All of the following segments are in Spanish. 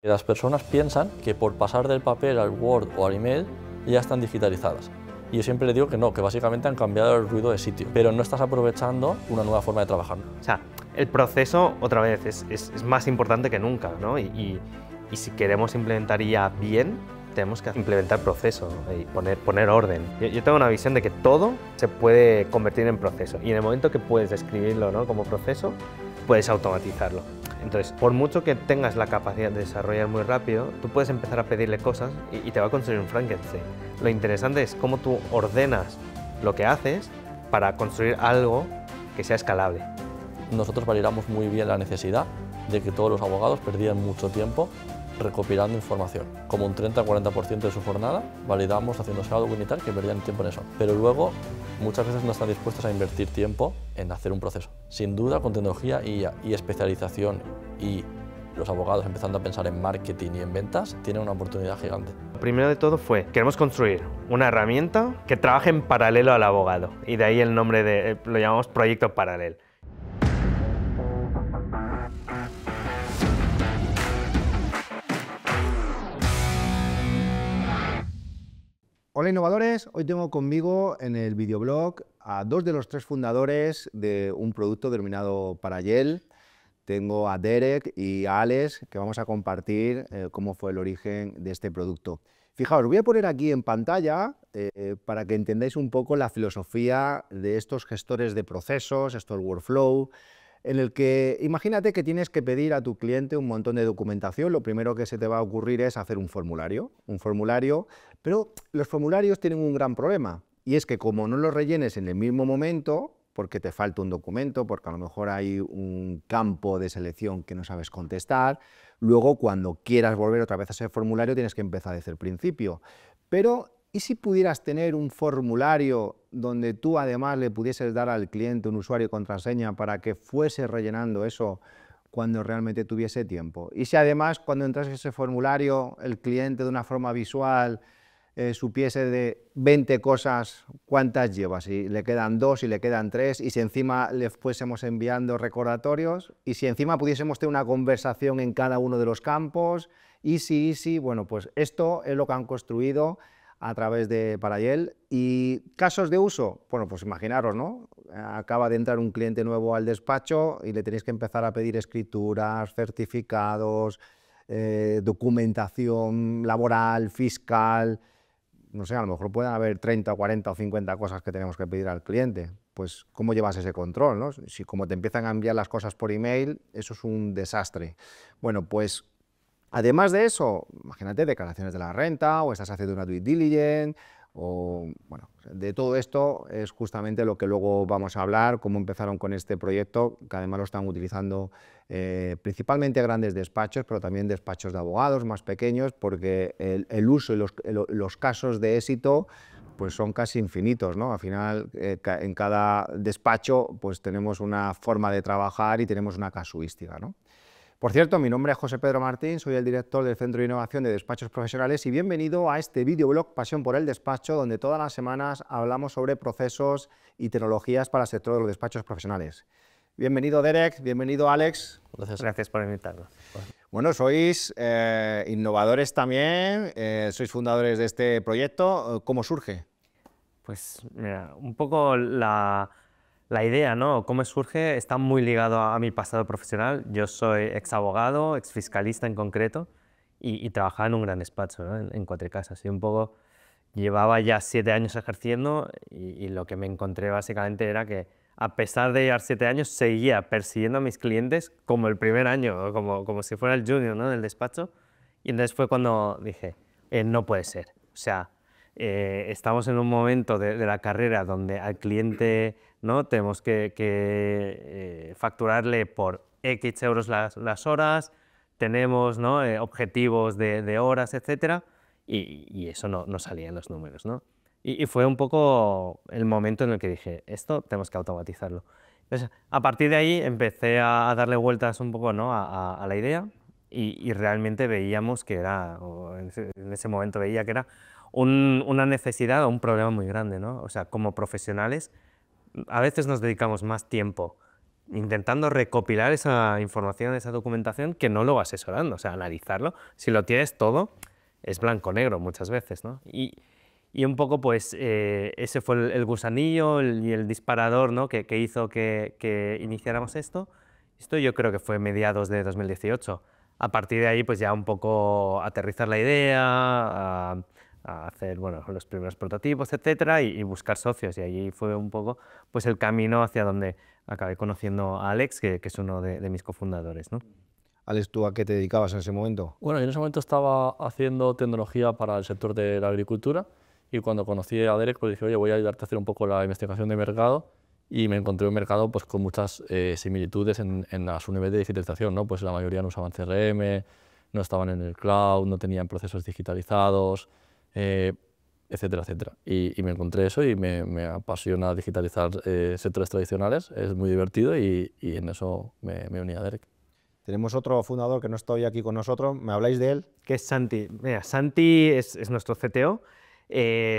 Las personas piensan que por pasar del papel al Word o al email ya están digitalizadas. Y yo siempre le digo que no, que básicamente han cambiado el ruido de sitio, pero no estás aprovechando una nueva forma de trabajar. O sea, el proceso, otra vez, es más importante que nunca, ¿no? Y si queremos implementar IA bien, tenemos que implementar proceso y poner orden. Yo tengo una visión de que todo se puede convertir en proceso y en el momento que puedes describirlo, ¿no?, como proceso, puedes automatizarlo. Entonces, por mucho que tengas la capacidad de desarrollar muy rápido, tú puedes empezar a pedirle cosas y te va a construir un Frankenstein. Lo interesante es cómo tú ordenas lo que haces para construir algo que sea escalable. Nosotros validamos muy bien la necesidad de que todos los abogados perdían mucho tiempo recopilando información. Como un 30-40% de su jornada validamos haciéndose algo y tal, que perdían tiempo en eso. Pero luego muchas veces no están dispuestos a invertir tiempo en hacer un proceso. Sin duda, con tecnología y especialización y los abogados empezando a pensar en marketing y en ventas, tienen una oportunidad gigante. Lo primero de todo fue, queremos construir una herramienta que trabaje en paralelo al abogado, y de ahí el nombre lo llamamos Proyecto Paralel. Hola innovadores, hoy tengo conmigo en el videoblog a dos de los tres fundadores de un producto denominado Parallel. Tengo a Derek y a Alex, que vamos a compartir cómo fue el origen de este producto. Fijaos, voy a poner aquí en pantalla para que entendáis un poco la filosofía de estos gestores de procesos, estos workflow, en el que imagínate que tienes que pedir a tu cliente un montón de documentación. Lo primero que se te va a ocurrir es hacer un formulario, pero los formularios tienen un gran problema, y es que como no los rellenes en el mismo momento, porque te falta un documento, porque a lo mejor hay un campo de selección que no sabes contestar, luego cuando quieras volver otra vez a ese formulario tienes que empezar desde el principio. Pero, ¿y si pudieras tener un formulario donde tú además le pudieses dar al cliente un usuario y contraseña para que fuese rellenando eso cuando realmente tuviese tiempo? Y si además cuando entras en ese formulario el cliente de una forma visual supiese de 20 cosas cuántas lleva, si le quedan 2, si le quedan 3, y si encima le fuésemos enviando recordatorios, y si encima pudiésemos tener una conversación en cada uno de los campos, y si, bueno, pues esto es lo que han construido a través de Parallel. ¿Y casos de uso? Bueno, pues imaginaros, ¿no? Acaba de entrar un cliente nuevo al despacho y le tenéis que empezar a pedir escrituras, certificados, documentación laboral, fiscal. No sé, a lo mejor pueden haber 30, 40 o 50 cosas que tenemos que pedir al cliente. Pues, ¿cómo llevas ese control, no? Si como te empiezan a enviar las cosas por email, eso es un desastre. Bueno, pues, además de eso, imagínate declaraciones de la renta, o estás haciendo una due diligence, o, bueno, de todo esto es justamente lo que luego vamos a hablar, cómo empezaron con este proyecto, que además lo están utilizando principalmente grandes despachos, pero también despachos de abogados más pequeños, porque el uso y los casos de éxito pues son casi infinitos, ¿no? Al final, en cada despacho pues tenemos una forma de trabajar y tenemos una casuística, ¿no? Por cierto, mi nombre es José Pedro Martín, soy el director del Centro de Innovación de Despachos Profesionales, y bienvenido a este videoblog Pasión por el Despacho, donde todas las semanas hablamos sobre procesos y tecnologías para el sector de los despachos profesionales. Bienvenido Derek, bienvenido Alex. Gracias por invitarnos. Bueno, sois innovadores también, sois fundadores de este proyecto. ¿Cómo surge? Pues mira, un poco la idea, ¿no?, cómo surge, está muy ligado a mi pasado profesional. Yo soy ex abogado, ex fiscalista en concreto, y trabajaba en un gran despacho, ¿no?, en Cuatro Casas. Y un poco llevaba ya 7 años ejerciendo, y lo que me encontré básicamente era que, a pesar de llevar 7 años, seguía persiguiendo a mis clientes como el primer año, como si fuera el junior, ¿no?, del despacho. Y entonces fue cuando dije, no puede ser. O sea, estamos en un momento de la carrera donde al cliente, ¿no?, tenemos que facturarle por X euros las horas, tenemos, ¿no?, objetivos de horas, etc. Y eso no salía en los números, ¿no? Y fue un poco el momento en el que dije, esto tenemos que automatizarlo. Entonces, a partir de ahí empecé a darle vueltas un poco, ¿no?, a la idea, y realmente veíamos que era, o en ese momento veía que era una necesidad o un problema muy grande, ¿no? O sea, como profesionales, a veces nos dedicamos más tiempo intentando recopilar esa información, esa documentación, que no luego asesorando, o sea, analizarlo. Si lo tienes todo, es blanco-negro muchas veces, ¿no? Y un poco, pues, ese fue el gusanillo y el disparador, ¿no? que hizo que iniciáramos esto. Esto yo creo que fue mediados de 2018. A partir de ahí, pues ya un poco aterrizar la idea, a hacer, bueno, los primeros prototipos, etcétera, y buscar socios. Y allí fue un poco, pues, el camino hacia donde acabé conociendo a Alex, que es uno de mis cofundadores, ¿no? Alex, ¿tú a qué te dedicabas en ese momento? Bueno, yo en ese momento estaba haciendo tecnología para el sector de la agricultura y cuando conocí a Derek, pues dije, oye, voy a ayudarte a hacer un poco la investigación de mercado y me encontré un mercado pues, con muchas similitudes en su nivel de digitalización, ¿no? Pues la mayoría no usaban CRM, no estaban en el cloud, no tenían procesos digitalizados, etcétera, etcétera. Y me encontré eso y me apasiona digitalizar sectores tradicionales, es muy divertido y en eso me uní a Derek. Tenemos otro fundador que no está hoy aquí con nosotros, ¿me habláis de él? Que es Santi. Mira, Santi es nuestro CTO.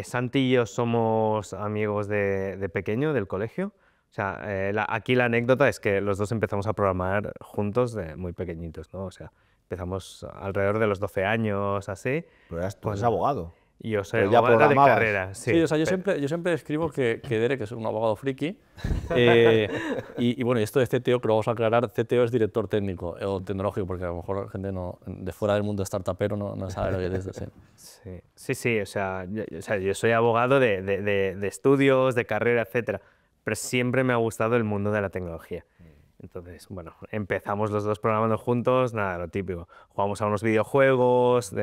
Santi y yo somos amigos de pequeño, del colegio. O sea, aquí la anécdota es que los dos empezamos a programar juntos de muy pequeñitos, ¿no? O sea, empezamos alrededor de los 12 años, así. Pero tú eres abogado. Y yo soy Pero ya abogado de programabas. carrera. Sí, Sí, o sea, yo siempre escribo que Derek es un abogado friki. Y bueno, y esto de CTO, que lo vamos a aclarar, CTO es director técnico o tecnológico, porque a lo mejor la gente de fuera del mundo startupero no sabe lo que es eso. Sí, o sea, yo soy abogado de estudios, de carrera, etcétera, pero siempre me ha gustado el mundo de la tecnología. Entonces, bueno, empezamos los dos programando juntos, nada, lo típico. Jugamos a unos videojuegos,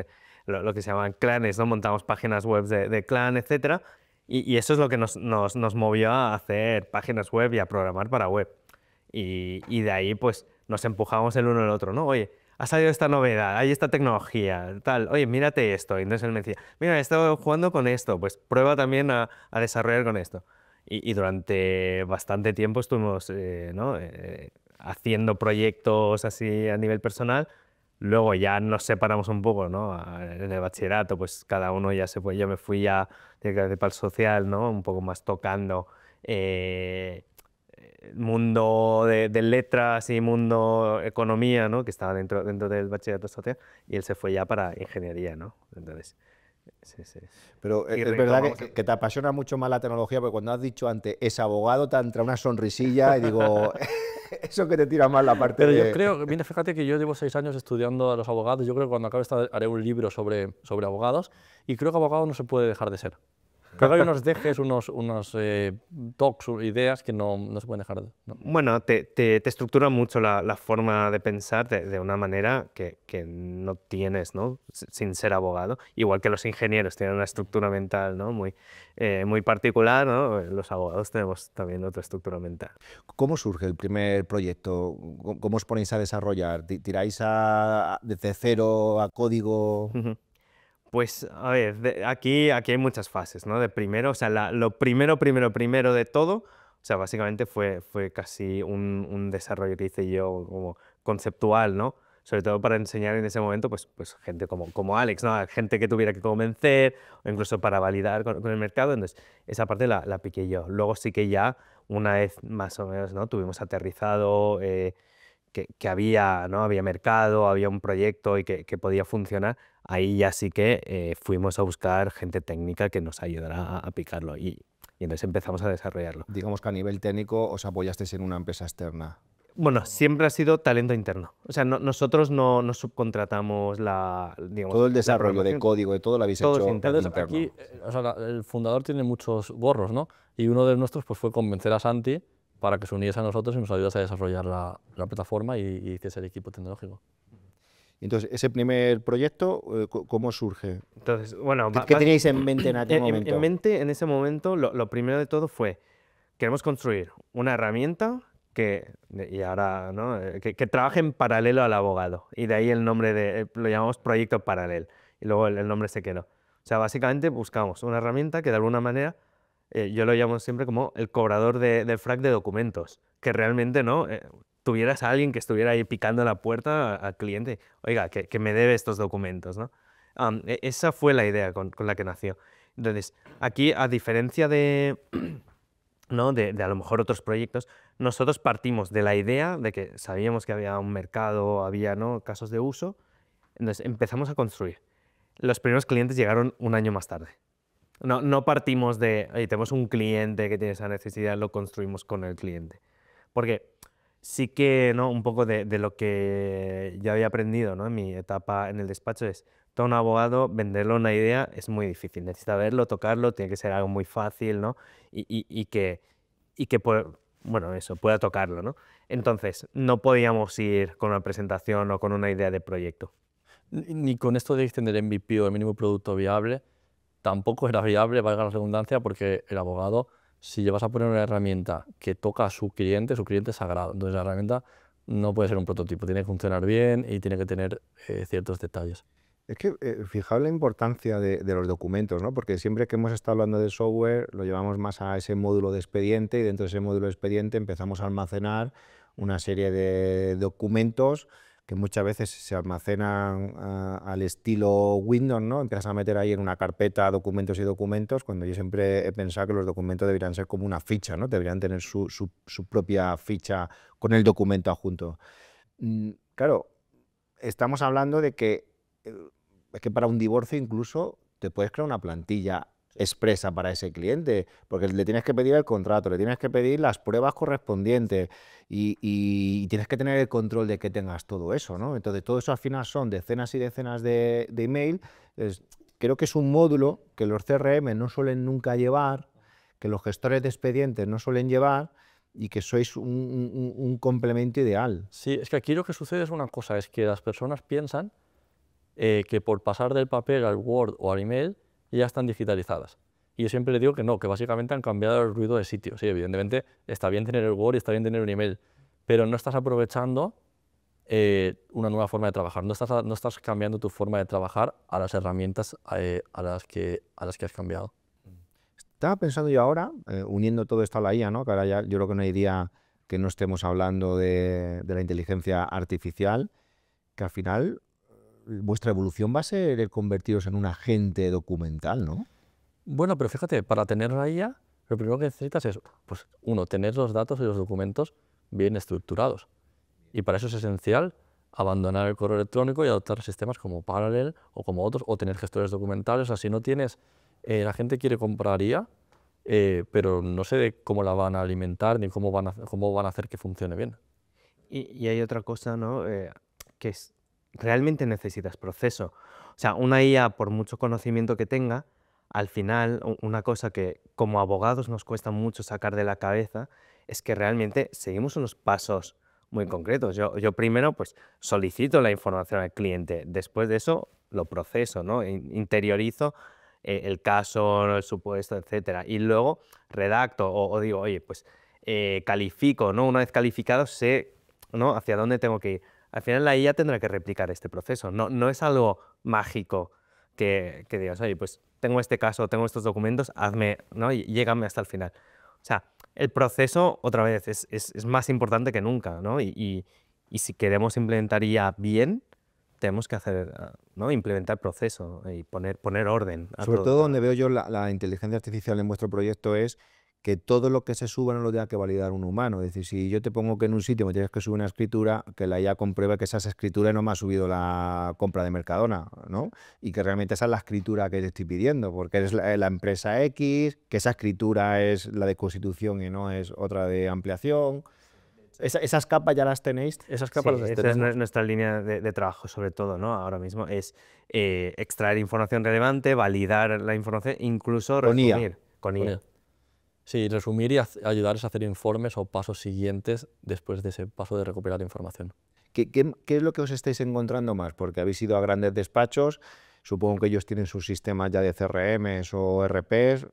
lo que se llaman clanes, ¿no? Montamos páginas web de clan, etcétera, y eso es lo que nos movió a hacer páginas web y a programar para web. Y de ahí, pues, nos empujamos el uno al otro, ¿no? Oye, ha salido esta novedad, hay esta tecnología, tal, oye, mírate esto. Y entonces él me decía, mira, he estado jugando con esto, pues prueba también a desarrollar con esto. Y durante bastante tiempo estuvimos ¿no? Haciendo proyectos así a nivel personal. Luego ya nos separamos un poco, ¿no? En el bachillerato, pues cada uno ya se fue. Yo me fui ya directamente para el social, ¿no? Un poco más tocando mundo de letras y mundo economía, ¿no? Que estaba dentro del bachillerato social, y él se fue ya para ingeniería, ¿no? Entonces, sí. Pero Y es verdad retomamos que te apasiona mucho más la tecnología, porque cuando has dicho antes, es abogado, te entra una sonrisilla y digo, eso que te tira más la parte Pero de... yo creo, mira, fíjate que yo llevo 6 años estudiando a los abogados, yo creo que cuando acabe esta haré un libro sobre abogados y creo que abogado no se puede dejar de ser. Creo que hay unos dejes, unos talks, ideas que no se pueden dejar de... No. Bueno, te estructura mucho la forma de pensar de una manera que no tienes, ¿no? Sin ser abogado. Igual que los ingenieros tienen una estructura mental, ¿no? Muy particular, ¿no? Los abogados tenemos también otra estructura mental. ¿Cómo surge el primer proyecto? ¿Cómo os ponéis a desarrollar? ¿Tiráis desde cero a código? Pues, a ver, aquí hay muchas fases, ¿no? De primero, o sea, lo primero de todo, o sea, básicamente fue casi un desarrollo que hice yo como conceptual, ¿no? Sobre todo para enseñar en ese momento, pues gente como Alex, ¿no? Gente que tuviera que convencer o incluso para validar con el mercado. Entonces, esa parte la piqué yo. Luego sí que ya, una vez más o menos, ¿no? Tuvimos aterrizado que había, ¿no? Había mercado, había un proyecto y que podía funcionar. Ahí ya sí que fuimos a buscar gente técnica que nos ayudara a picarlo y entonces empezamos a desarrollarlo. Digamos que a nivel técnico os apoyasteis en una empresa externa. Bueno, siempre ha sido talento interno. O sea, nosotros no subcontratamos digamos, todo el desarrollo de programación. código, de todo lo habéis Todo es hecho interno. Entonces, aquí, o sea, el fundador tiene muchos gorros, ¿no? Y uno de nuestros pues, fue convencer a Santi para que se uniese a nosotros y nos ayudase a desarrollar la plataforma y hiciese el equipo tecnológico. Entonces, ese primer proyecto, ¿cómo surge? Entonces, bueno, ¿Qué teníais en mente en aquel momento? En mente, en ese momento, lo primero de todo fue, queremos construir una herramienta y ahora, ¿no? que trabaje en paralelo al abogado. Y de ahí el nombre, lo llamamos proyecto paralelo. Y luego el nombre se quedó. O sea, básicamente buscamos una herramienta que de alguna manera, yo lo llamo siempre como el cobrador del FRAC de documentos. Que realmente, ¿no? Tuvieras a alguien que estuviera ahí picando la puerta al cliente, oiga, que me debe estos documentos, ¿no? Esa fue la idea con la que nació. Entonces, aquí, a diferencia ¿no? de a lo mejor otros proyectos, nosotros partimos de la idea de que sabíamos que había un mercado, había, ¿no?, casos de uso, entonces empezamos a construir. Los primeros clientes llegaron un año más tarde. No partimos de, oye, tenemos un cliente que tiene esa necesidad, lo construimos con el cliente. Porque sí que, ¿no?, un poco de lo que yo había aprendido, ¿no?, en mi etapa en el despacho es, todo un abogado, venderle una idea es muy difícil. Necesita verlo, tocarlo, tiene que ser algo muy fácil, ¿no? Y que bueno, eso, pueda tocarlo, ¿no? Entonces, no podíamos ir con una presentación o con una idea de proyecto. Ni con esto de extender MVP o el mínimo producto viable, tampoco era viable, valga la redundancia, porque el abogado, si llevas a poner una herramienta que toca a su cliente es sagrado. Entonces la herramienta no puede ser un prototipo, tiene que funcionar bien y tiene que tener ciertos detalles. Es que fijaos la importancia de los documentos, ¿no? Porque siempre que hemos estado hablando de software lo llevamos más a ese módulo de expediente y dentro de ese módulo de expediente empezamos a almacenar una serie de documentos que muchas veces se almacenan al estilo Windows, ¿no? Empiezas a meter ahí en una carpeta documentos y documentos, cuando yo siempre he pensado que los documentos deberían ser como una ficha, ¿no? Deberían tener su propia ficha con el documento adjunto. Claro, estamos hablando de que es que para un divorcio incluso te puedes crear una plantilla expresa para ese cliente, porque le tienes que pedir el contrato, le tienes que pedir las pruebas correspondientes y tienes que tener el control de que tengas todo eso, ¿no? Entonces, todo eso al final son decenas y decenas de email. Creo que es un módulo que los CRM no suelen nunca llevar, que los gestores de expedientes no suelen llevar y que sois un complemento ideal. Sí, es que aquí lo que sucede es una cosa, es que las personas piensan que por pasar del papel al Word o al email ya están digitalizadas. Y yo siempre le digo que no, que básicamente han cambiado el ruido de sitio. Sí, evidentemente está bien tener el Word y está bien tener un email, pero no estás aprovechando una nueva forma de trabajar, no estás cambiando tu forma de trabajar a las herramientas a las que has cambiado. Estaba pensando yo ahora, uniendo todo esto a la IA, ¿no? Que ahora ya yo creo que no hay día que no estemos hablando de la inteligencia artificial, que al final vuestra evolución va a ser el convertiros en un agente documental, ¿no? Bueno, pero fíjate, para tener la IA, lo primero que necesitas es, pues, uno, tener los datos y los documentos bien estructurados. Y para eso es esencial abandonar el correo electrónico y adoptar sistemas como Parallel o como otros, o tener gestores documentales. O sea, si no tienes, la gente quiere comprar IA, pero no sé de cómo la van a alimentar ni cómo van a hacer que funcione bien. Y hay otra cosa, ¿no?, que es, realmente necesitas proceso. O sea, una IA, por mucho conocimiento que tenga, al final, una cosa que como abogados nos cuesta mucho sacar de la cabeza es que realmente seguimos unos pasos muy concretos. Yo primero, pues, solicito la información al cliente, después de eso lo proceso, ¿no? Interiorizo el caso, el supuesto, etcétera, y luego redacto o digo, oye, pues califico, ¿no? Una vez calificado sé, ¿no?, hacia dónde tengo que ir. Al final la IA tendrá que replicar este proceso, no es algo mágico que digas, oye, pues tengo este caso, tengo estos documentos, hazme, ¿no?, y llégame hasta el final. O sea, el proceso, otra vez, es más importante que nunca, ¿no? Y si queremos implementar IA bien, tenemos que hacer, ¿no?, implementar proceso y poner orden a Sobre todo. todo donde veo yo la inteligencia artificial en vuestro proyecto es que todo lo que se suba no lo tenga que validar un humano. Es decir, si yo te pongo que en un sitio me tienes que subir una escritura, que la IA compruebe que esa escritura no me ha subido la compra de Mercadona, ¿no? Y que realmente esa es la escritura que te estoy pidiendo, porque eres la empresa X, que esa escritura es la de constitución y no es otra de ampliación. Esas capas ya las tenéis. Esas Sí, capas las esa es tenemos. nuestra línea de trabajo, sobre todo, ¿no? Ahora mismo es extraer información relevante, validar la información, incluso Con IA. resumir con IA. Sí, resumir y ayudarles a hacer informes o pasos siguientes después de ese paso de recopilar información. ¿Qué es lo que os estáis encontrando más? Porque habéis ido a grandes despachos, supongo que ellos tienen sus sistemas ya de CRMs o ERPs,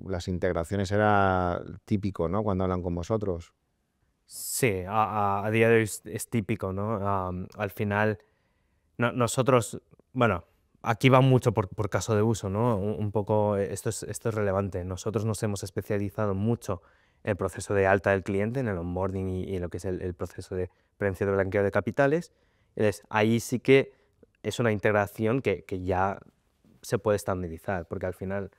las integraciones era típico, ¿no?, cuando hablan con vosotros. Sí, a día de hoy es típico, ¿no? Al final, nosotros, bueno, aquí va mucho por caso de uso, ¿no? Un poco, esto es relevante. Nosotros nos hemos especializado mucho en el proceso de alta del cliente, en el onboarding y en lo que es el proceso de prevención de blanqueo de capitales. Entonces, ahí sí que es una integración que ya se puede estandarizar, porque al final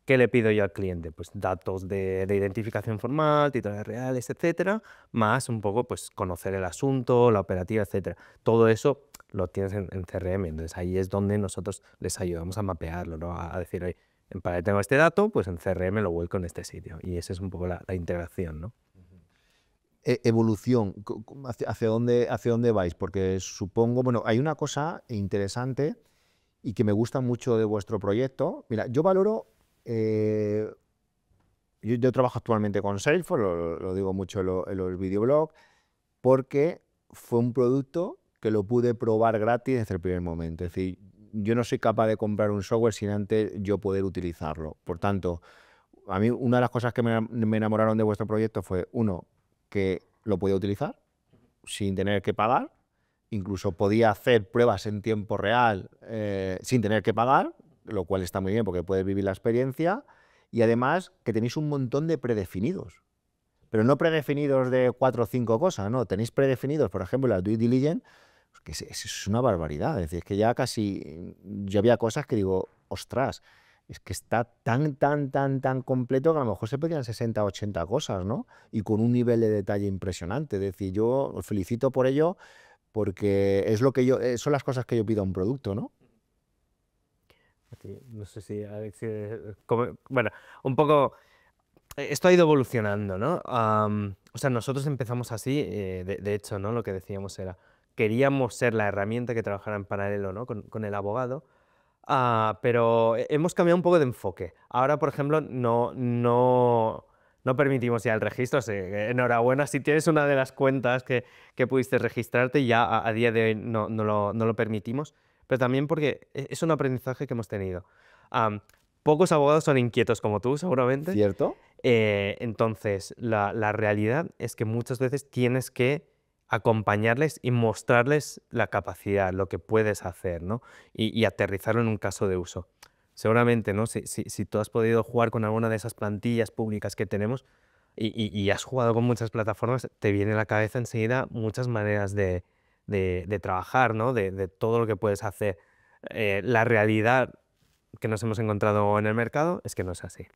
¿qué le pido yo al cliente? Pues datos de identificación formal, titulares reales, etcétera, más un poco pues conocer el asunto, la operativa, etcétera. Todo eso lo tienes en CRM, entonces ahí es donde nosotros les ayudamos a mapearlo, ¿no? A decir, oye, en Parallel tengo este dato, pues en CRM lo vuelco en este sitio. Y esa es un poco la integración, ¿no? Evolución, hacia dónde vais? Porque supongo, bueno, hay una cosa interesante y que me gusta mucho de vuestro proyecto. Mira, yo valoro, yo trabajo actualmente con Salesforce, lo digo mucho en los videoblogs, porque fue un producto que lo pude probar gratis desde el primer momento. Es decir, yo no soy capaz de comprar un software sin antes yo poder utilizarlo. Por tanto, a mí una de las cosas que me enamoraron de vuestro proyecto fue, uno, que lo podía utilizar sin tener que pagar, incluso podía hacer pruebas en tiempo real sin tener que pagar, lo cual está muy bien porque puedes vivir la experiencia, y además que tenéis un montón de predefinidos, pero no predefinidos de 4 o 5 cosas, no, tenéis predefinidos, por ejemplo, la due diligence, que es una barbaridad, es decir, es que ya casi, yo había cosas que digo, ostras, es que está tan completo que a lo mejor se pedían 60 o 80 cosas, ¿no? Y con un nivel de detalle impresionante. Es decir, yo os felicito por ello porque es lo que son las cosas que yo pido a un producto, ¿no? No sé si Alex, bueno, un poco, esto ha ido evolucionando, ¿no? O sea, nosotros empezamos así, de hecho, ¿no? Lo que decíamos era, queríamos ser la herramienta que trabajara en paralelo, ¿no? Con el abogado, pero hemos cambiado un poco de enfoque. Ahora, por ejemplo, no permitimos ya el registro. Enhorabuena si tienes una de las cuentas que pudiste registrarte, ya a día de hoy no lo permitimos, pero también porque es un aprendizaje que hemos tenido. Pocos abogados son inquietos como tú, seguramente. ¿Cierto? Entonces, la realidad es que muchas veces tienes que acompañarles y mostrarles la capacidad, lo que puedes hacer, ¿no? Y aterrizarlo en un caso de uso. Seguramente, ¿no? Si tú has podido jugar con alguna de esas plantillas públicas que tenemos y has jugado con muchas plataformas, te viene a la cabeza enseguida muchas maneras de trabajar, ¿no? De todo lo que puedes hacer. La realidad que nos hemos encontrado en el mercado es que no es así,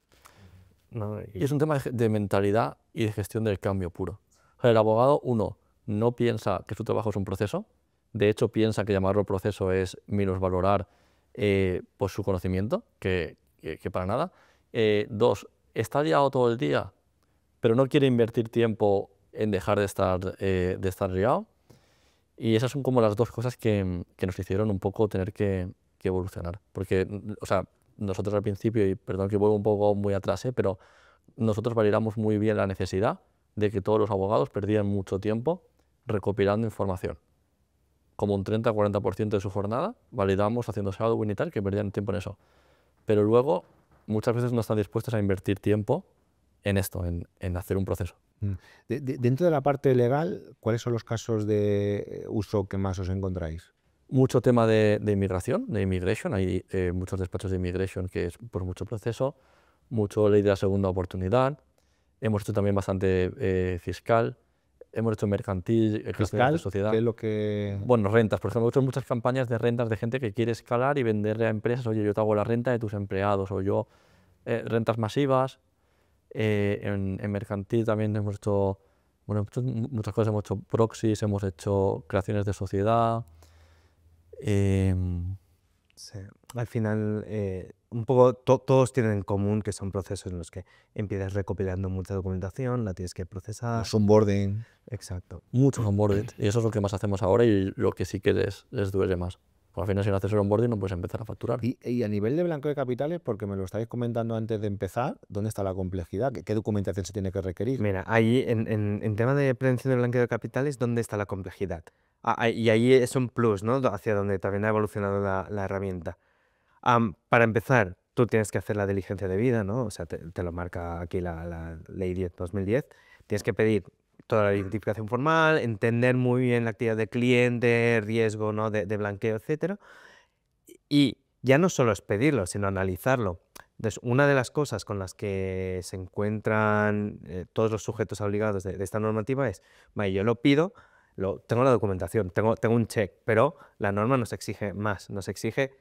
¿no? Y es un tema de mentalidad y de gestión del cambio puro. O sea, el abogado, uno, no piensa que su trabajo es un proceso, de hecho piensa que llamarlo proceso es minusvalorar pues su conocimiento, que para nada. Dos, está liado todo el día, pero no quiere invertir tiempo en dejar de estar liado. Y esas son como las dos cosas que nos hicieron un poco tener que evolucionar. Porque, o sea, nosotros al principio, y perdón que vuelvo un poco muy atrás, pero nosotros validamos muy bien la necesidad de que todos los abogados perdían mucho tiempo recopilando información. Como un 30-40% de su jornada validamos haciendo shadowing y tal, que perdían tiempo en eso. Pero luego muchas veces no están dispuestos a invertir tiempo en esto, en hacer un proceso. Dentro de la parte legal, ¿cuáles son los casos de uso que más os encontráis? Mucho tema de inmigración, de immigration. Hay muchos despachos de immigration que es por mucho proceso, mucho ley de la segunda oportunidad. Hemos hecho también bastante fiscal, hemos hecho mercantil, creaciones de sociedad. ¿Qué es lo que...? Bueno, rentas, por ejemplo, hemos hecho muchas campañas de rentas de gente que quiere escalar y venderle a empresas, oye, yo te hago la renta de tus empleados, o yo, rentas masivas. En mercantil también hemos hecho, bueno, hemos hecho muchas cosas, hemos hecho proxies, hemos hecho creaciones de sociedad. Sí. Al final, un poco todos tienen en común que son procesos en los que empiezas recopilando mucha documentación, la tienes que procesar. Los onboarding. Exacto. Muchos onboarding, y eso es lo que más hacemos ahora y lo que sí que les duele más. Porque al final, si no haces el onboarding, no puedes empezar a facturar. Y a nivel de blanqueo de capitales, porque me lo estáis comentando antes de empezar, ¿dónde está la complejidad? ¿Qué documentación se tiene que requerir? Mira, ahí en tema de prevención del blanqueo de capitales, ¿dónde está la complejidad? Y ahí es un plus, ¿no? Hacia donde también ha evolucionado la herramienta. Para empezar, tú tienes que hacer la diligencia debida, ¿no? O sea, te lo marca aquí la Ley 10/2010. Tienes que pedir toda la identificación formal, entender muy bien la actividad del cliente, riesgo, ¿no? de blanqueo, etcétera. Y ya no solo es pedirlo, sino analizarlo. Entonces, una de las cosas con las que se encuentran todos los sujetos obligados de esta normativa es, vale, yo lo pido, tengo la documentación, tengo un check, pero la norma nos exige más, nos exige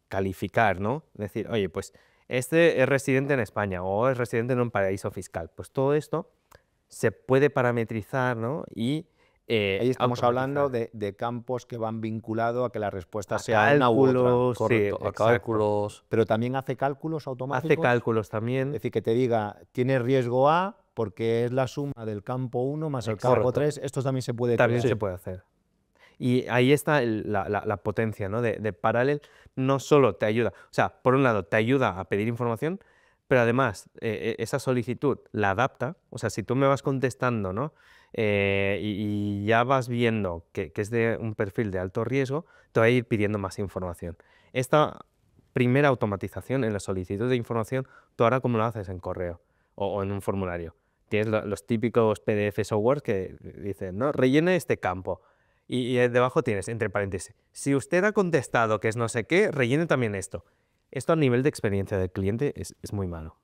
calificar, ¿no? Decir, oye, pues este es residente en España o es residente en un paraíso fiscal. Pues todo esto se puede parametrizar, ¿no? Y Ahí estamos hablando automatizar. de campos que van vinculados a que la respuesta A sea una u otra. cálculos, sí, Correcto, a exacto. cálculos. Pero también hace cálculos Hace automáticos. cálculos Es también. decir, que te diga, tiene riesgo A porque es la suma del campo 1 más el campo Correcto. 3. Esto también se puede También crear. se puede hacer. Y ahí está la potencia, ¿no? de Parallel. No solo te ayuda, o sea, por un lado te ayuda a pedir información, pero además esa solicitud la adapta. O sea, si tú me vas contestando, ¿no? Y ya vas viendo que es de un perfil de alto riesgo, te va a ir pidiendo más información. Esta primera automatización en la solicitud de información, tú ahora cómo lo haces en correo o en un formulario. Tienes los típicos PDFs o Word que dicen, ¿no? Rellene este campo. Y debajo tienes, entre paréntesis, si usted ha contestado que es no sé qué, rellene también esto. Esto a nivel de experiencia del cliente es muy malo.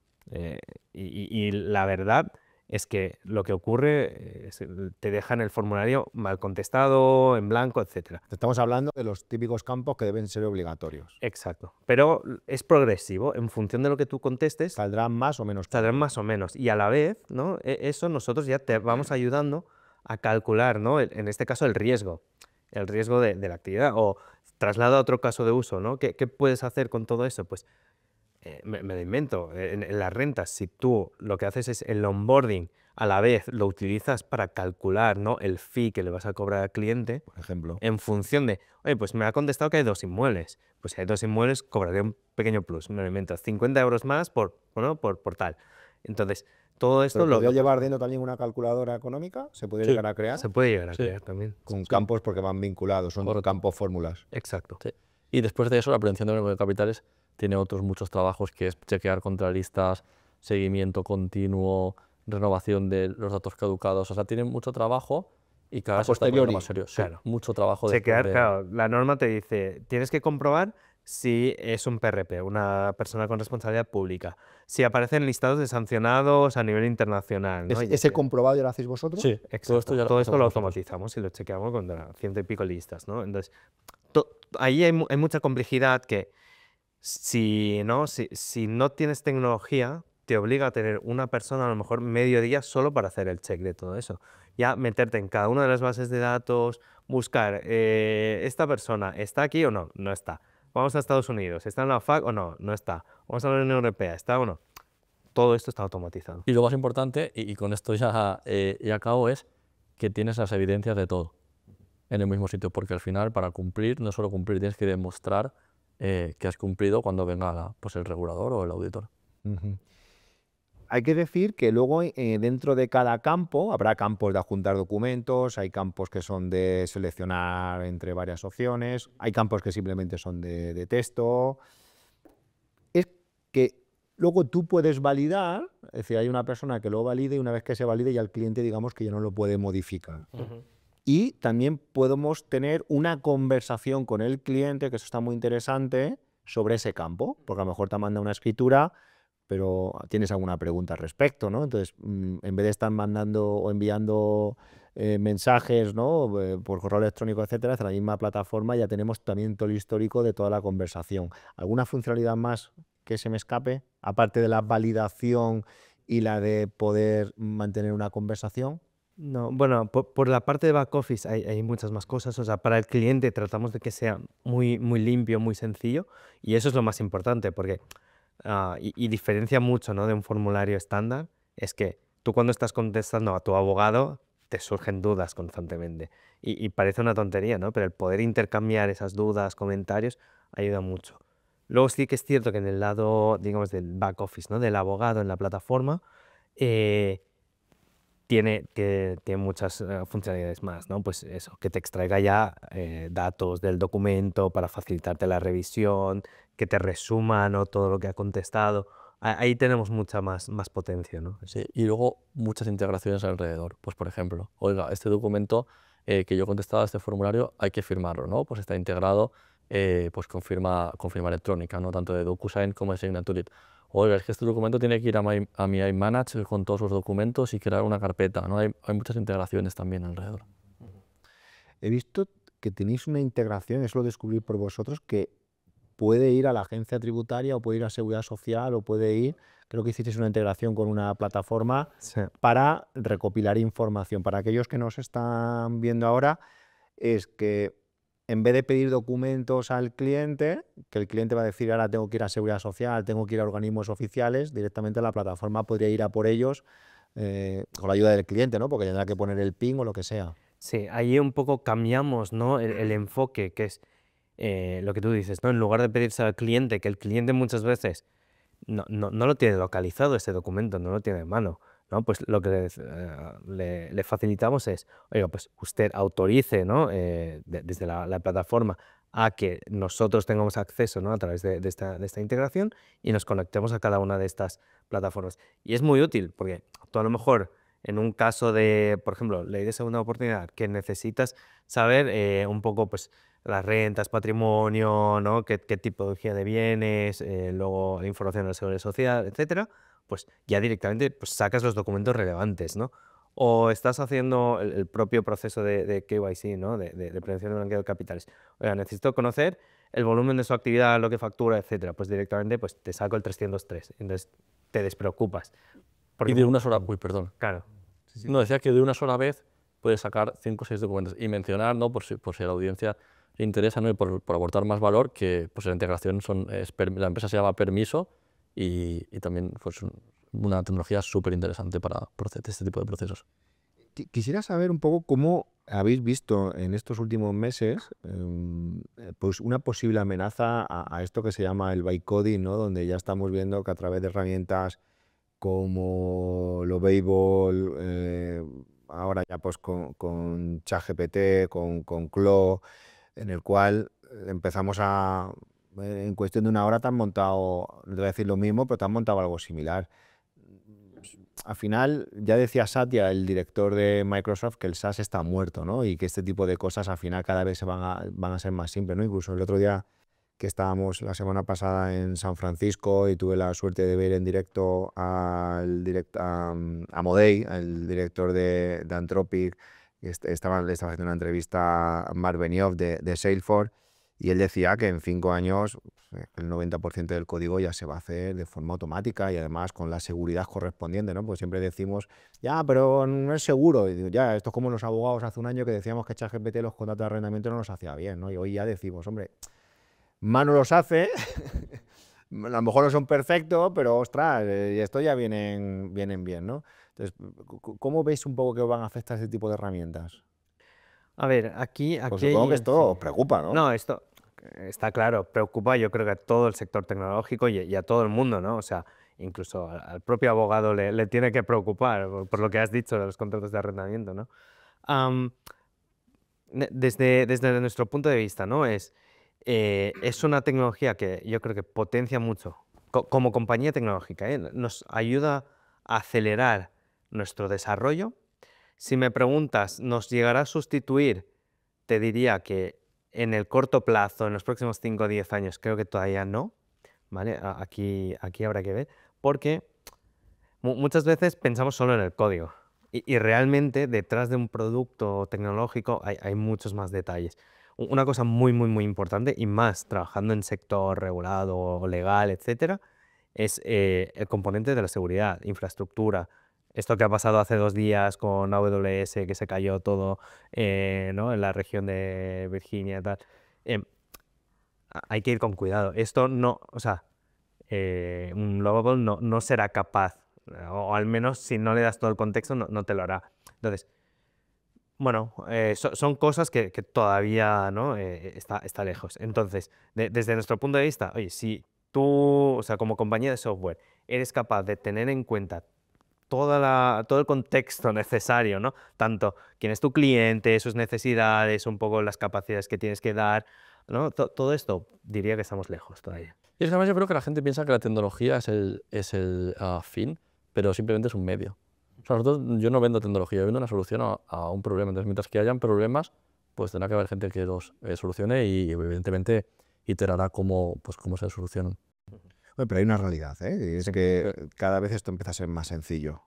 Y la verdad es que lo que ocurre es te dejan el formulario mal contestado, en blanco, etc. Estamos hablando de los típicos campos que deben ser obligatorios. Exacto. Pero es progresivo. En función de lo que tú contestes, Saldrán más o menos. saldrán más o menos. Y a la vez, ¿no? Eso nosotros ya te vamos ayudando a calcular, ¿no? En este caso, el riesgo de la actividad. O traslado a otro caso de uso, ¿no? ¿Qué puedes hacer con todo eso? Pues me lo invento. En las rentas, si tú lo que haces es el onboarding, a la vez lo utilizas para calcular, ¿no? el fee que le vas a cobrar al cliente, Por ejemplo. en función de, oye, pues me ha contestado que hay 2 inmuebles. Pues si hay 2 inmuebles, cobraré un pequeño plus. Me lo invento, 50 euros más bueno, por tal. Entonces, todo esto ¿Pero lo podría llevar dentro también una calculadora económica? ¿Se puede Sí. llegar a crear? se puede llegar a Sí. crear también. Con Sí. campos porque van vinculados, son Correcto. campos fórmulas. Exacto. Sí. Y después de eso, la prevención de blanqueo de capitales tiene otros muchos trabajos, que es chequear contralistas, seguimiento continuo, renovación de los datos caducados. O sea, tienen mucho trabajo y cada A vez se está poniendo posteriori, más serio. Sí, claro. mucho trabajo después Chequear, de... claro, la norma te dice, tienes que comprobar si es un PRP, una persona con responsabilidad pública, si aparecen listados de sancionados a nivel internacional, ¿no? ¿Ese comprobado ya lo hacéis vosotros? Sí, Exacto. todo esto ya Todo esto lo hacemos nosotros. automatizamos y lo chequeamos con 100 y pico listas, ¿no? Entonces, ahí hay mucha complejidad que si no tienes tecnología, te obliga a tener una persona a lo mejor medio día solo para hacer el check de todo eso. Ya meterte en cada una de las bases de datos, buscar, ¿esta persona está aquí o no? No está. Vamos a Estados Unidos, ¿está en la FAC o no? No está. Vamos a la Unión Europea, ¿está o no? Todo esto está automatizado. Y lo más importante, y con esto ya acabo, es que tienes las evidencias de todo en el mismo sitio, porque al final, para cumplir, no solo cumplir, tienes que demostrar que has cumplido cuando venga pues, el regulador o el auditor. Ujú. Hay que decir que luego dentro de cada campo habrá campos de adjuntar documentos, hay campos que son de seleccionar entre varias opciones, hay campos que simplemente son de texto. Es que luego tú puedes validar, es decir, hay una persona que lo valide y una vez que se valide ya el cliente digamos que ya no lo puede modificar. Y también podemos tener una conversación con el cliente, que eso está muy interesante, sobre ese campo, porque a lo mejor te manda una escritura, pero tienes alguna pregunta al respecto, ¿no? Entonces, en vez de estar mandando o enviando mensajes, ¿no? Por correo electrónico, etcétera, hacia la misma plataforma ya tenemos también todo el histórico de toda la conversación. ¿Alguna funcionalidad más que se me escape, aparte de la validación y la de poder mantener una conversación? No, bueno, por la parte de back office hay muchas más cosas. O sea, para el cliente tratamos de que sea muy, muy limpio, muy sencillo, y eso es lo más importante, porque y diferencia mucho, ¿no? de un formulario estándar, es que tú cuando estás contestando a tu abogado te surgen dudas constantemente. Y parece una tontería, ¿no? Pero el poder intercambiar esas dudas, comentarios, ayuda mucho. Luego sí que es cierto que en el lado, digamos, del back office, ¿no? del abogado en la plataforma, tiene muchas funcionalidades más, ¿no? Pues eso, que te extraiga ya datos del documento para facilitarte la revisión, que te resuma, ¿no? todo lo que ha contestado. Ahí tenemos mucha más potencia, ¿no? Sí, y luego muchas integraciones alrededor. Pues, por ejemplo, oiga, este documento que yo he contestado a este formulario hay que firmarlo, ¿no? Pues está integrado pues con firma electrónica, ¿no? Tanto de DocuSign como de Signaturit. Oiga, es que este documento tiene que ir a mi iManage con todos los documentos y crear una carpeta, ¿no? Hay muchas integraciones también alrededor. He visto que tenéis una integración, eso lo descubrí por vosotros, que puede ir a la agencia tributaria o puede ir a Seguridad Social o puede ir, creo que hicisteis una integración con una plataforma Sí. para recopilar información. Para aquellos que nos están viendo ahora, es que en vez de pedir documentos al cliente, que el cliente va a decir ahora tengo que ir a Seguridad Social, tengo que ir a organismos oficiales, directamente la plataforma podría ir a por ellos con la ayuda del cliente, ¿no? Porque tendrá que poner el PIN o lo que sea. Sí, ahí un poco cambiamos, ¿no? El enfoque, que es lo que tú dices, ¿no? En lugar de pedirse al cliente, que el cliente muchas veces no lo tiene localizado ese documento, no lo tiene en mano, ¿no? Pues lo que le facilitamos es, oiga, pues usted autorice, ¿no? Desde la plataforma a que nosotros tengamos acceso, ¿no? A través de esta integración y nos conectemos a cada una de estas plataformas. Y es muy útil porque tú a lo mejor en un caso de, por ejemplo, ley de segunda oportunidad, que necesitas saber un poco, pues, las rentas, patrimonio, ¿no? Qué tipología de bienes, luego la información de la seguridad social, etcétera, pues ya directamente pues, sacas los documentos relevantes, ¿no? O estás haciendo el propio proceso de KYC, ¿no? De prevención de blanqueo de capitales. Oiga, necesito conocer el volumen de su actividad, lo que factura, etcétera. Pues directamente pues, te saco el 303. Entonces te despreocupas. Porque, Y de una sola... Uy, perdón. claro. No, decía que de una sola vez puedes sacar 5 o 6 documentos y mencionar, ¿no? Por si a la audiencia le interesa, ¿no? Y por aportar más valor, que pues, la integración la empresa se llama Permiso y también pues, una tecnología súper interesante para este tipo de procesos. Quisiera saber un poco cómo habéis visto en estos últimos meses pues una posible amenaza a esto que se llama el bytecoding, ¿no? Donde ya estamos viendo que a través de herramientas como lo Babel, ahora ya pues con ChatGPT, con Claude, en el cual empezamos en cuestión de una hora te han montado, no te voy a decir lo mismo, pero te han montado algo similar. Al final, ya decía Satya, el director de Microsoft, que el SaaS está muerto, ¿no? Y que este tipo de cosas al final cada vez van a ser más simples, ¿no? Incluso el otro día que estábamos la semana pasada en San Francisco y tuve la suerte de ver en directo a Modey, el director de Anthropic, que le estaba haciendo una entrevista a Mark Benioff de Salesforce, y él decía que en 5 años el 90% del código ya se va a hacer de forma automática y además con la seguridad correspondiente, ¿no? Pues siempre decimos, ya, pero no es seguro. Y digo, ya, esto es como los abogados hace un año que decíamos que ChatGPT los contratos de arrendamiento no los hacía bien, ¿no? Y hoy ya decimos, hombre, Manu los hace, a lo mejor no son perfectos, pero ostras, esto ya vienen bien, ¿no? Entonces, ¿cómo veis un poco que os van a afectar este tipo de herramientas? A ver, aquí Pues supongo que esto os sí. preocupa, ¿no? No, esto está claro, preocupa yo creo que a todo el sector tecnológico y a todo el mundo, ¿no? O sea, incluso al propio abogado le tiene que preocupar por lo que has dicho de los contratos de arrendamiento, ¿no? Am, desde nuestro punto de vista, ¿no? Es una tecnología que yo creo que potencia mucho, como compañía tecnológica, ¿eh? Nos ayuda a acelerar nuestro desarrollo. Si me preguntas, ¿nos llegará a sustituir? Te diría que en el corto plazo, en los próximos 5 o 10 años, creo que todavía no, ¿vale? Aquí habrá que ver, porque muchas veces pensamos solo en el código y realmente detrás de un producto tecnológico hay muchos más detalles. Una cosa muy importante, y más trabajando en sector regulado, legal, etcétera, es el componente de la seguridad, infraestructura. Esto que ha pasado hace 2 días con AWS, que se cayó todo, ¿no? En la región de Virginia y tal. Hay que ir con cuidado. Esto no, o sea, un Lovable no será capaz, o al menos si no le das todo el contexto, no te lo hará. Entonces, bueno, son cosas que todavía, ¿no? Está lejos. Entonces, desde nuestro punto de vista, oye, si tú, o sea, como compañía de software, eres capaz de tener en cuenta todo el contexto necesario, ¿no? Tanto quién es tu cliente, sus necesidades, un poco las capacidades que tienes que dar, ¿no? Todo esto diría que estamos lejos todavía. Y es que además yo creo que la gente piensa que la tecnología es el fin, pero simplemente es un medio. O sea, yo no vendo tecnología, yo vendo una solución a un problema. Entonces, mientras que hayan problemas, pues tendrá que haber gente que los solucione y evidentemente iterará cómo se solucionan. Bueno, pero hay una realidad, ¿eh? Y es que cada vez esto empieza a ser más sencillo.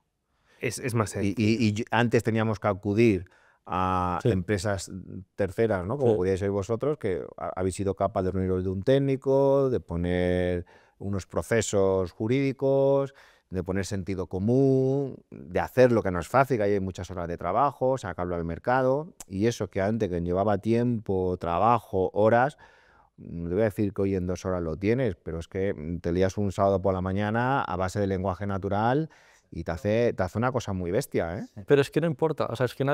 Es más sencillo. Y antes teníamos que acudir a Sí. empresas terceras, ¿no? Como Sí. podíais ser vosotros, que habéis sido capaz de reuniros de un técnico, de poner unos procesos jurídicos, de poner sentido común, de hacer lo que no es fácil, que hay muchas horas de trabajo, sacarlo al mercado, y eso que antes que llevaba tiempo, trabajo, horas, le voy a decir que hoy en 2 horas lo tienes, pero es que te lías un sábado por la mañana a base de lenguaje natural y te hace una cosa muy bestia, ¿eh? Pero es que no importa, o sea, es que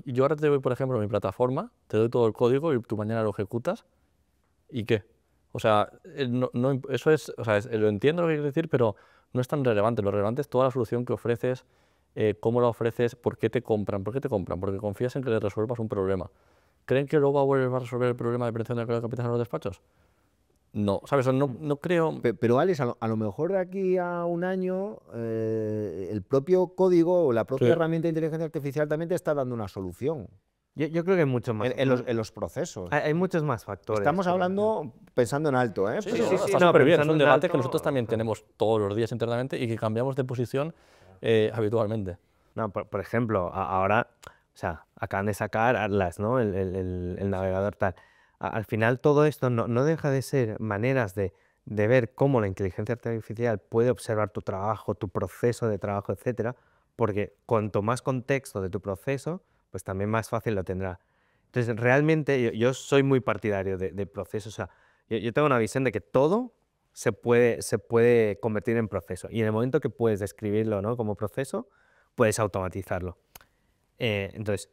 y yo ahora te doy, por ejemplo, mi plataforma, te doy todo el código y tú mañana lo ejecutas, ¿y qué? O sea, eso es, o sea, lo entiendo lo que quieres decir, pero no es tan relevante. Lo relevante es toda la solución que ofreces, cómo la ofreces, por qué te compran. ¿Por qué te compran? Porque confías en que les resuelvas un problema. ¿Creen que luego va a resolver el problema de prevención de la calidad de capital en los despachos? No, ¿sabes? No creo. Pero Alex, a lo mejor de aquí a un año el propio código o la propia Sí. herramienta de inteligencia artificial también te está dando una solución Yo creo que hay mucho más. en los procesos. Hay muchos más factores. Estamos hablando pensando en alto, ¿eh? Sí, Pero- sí, sí, está no, súper bien. Es pensando un en debate que alto, nosotros también claro. tenemos todos los días internamente y que cambiamos de posición habitualmente. No, por ejemplo, ahora, o sea, acaban de sacar Atlas, ¿no? El navegador tal. Al final todo esto no deja de ser maneras de ver cómo la inteligencia artificial puede observar tu trabajo, tu proceso de trabajo, etcétera, porque cuanto más contexto de tu proceso, pues también más fácil lo tendrá. Entonces, realmente yo soy muy partidario de procesos. O sea, yo tengo una visión de que todo se puede convertir en proceso. Y en el momento que puedes describirlo, ¿no? como proceso, puedes automatizarlo. Entonces,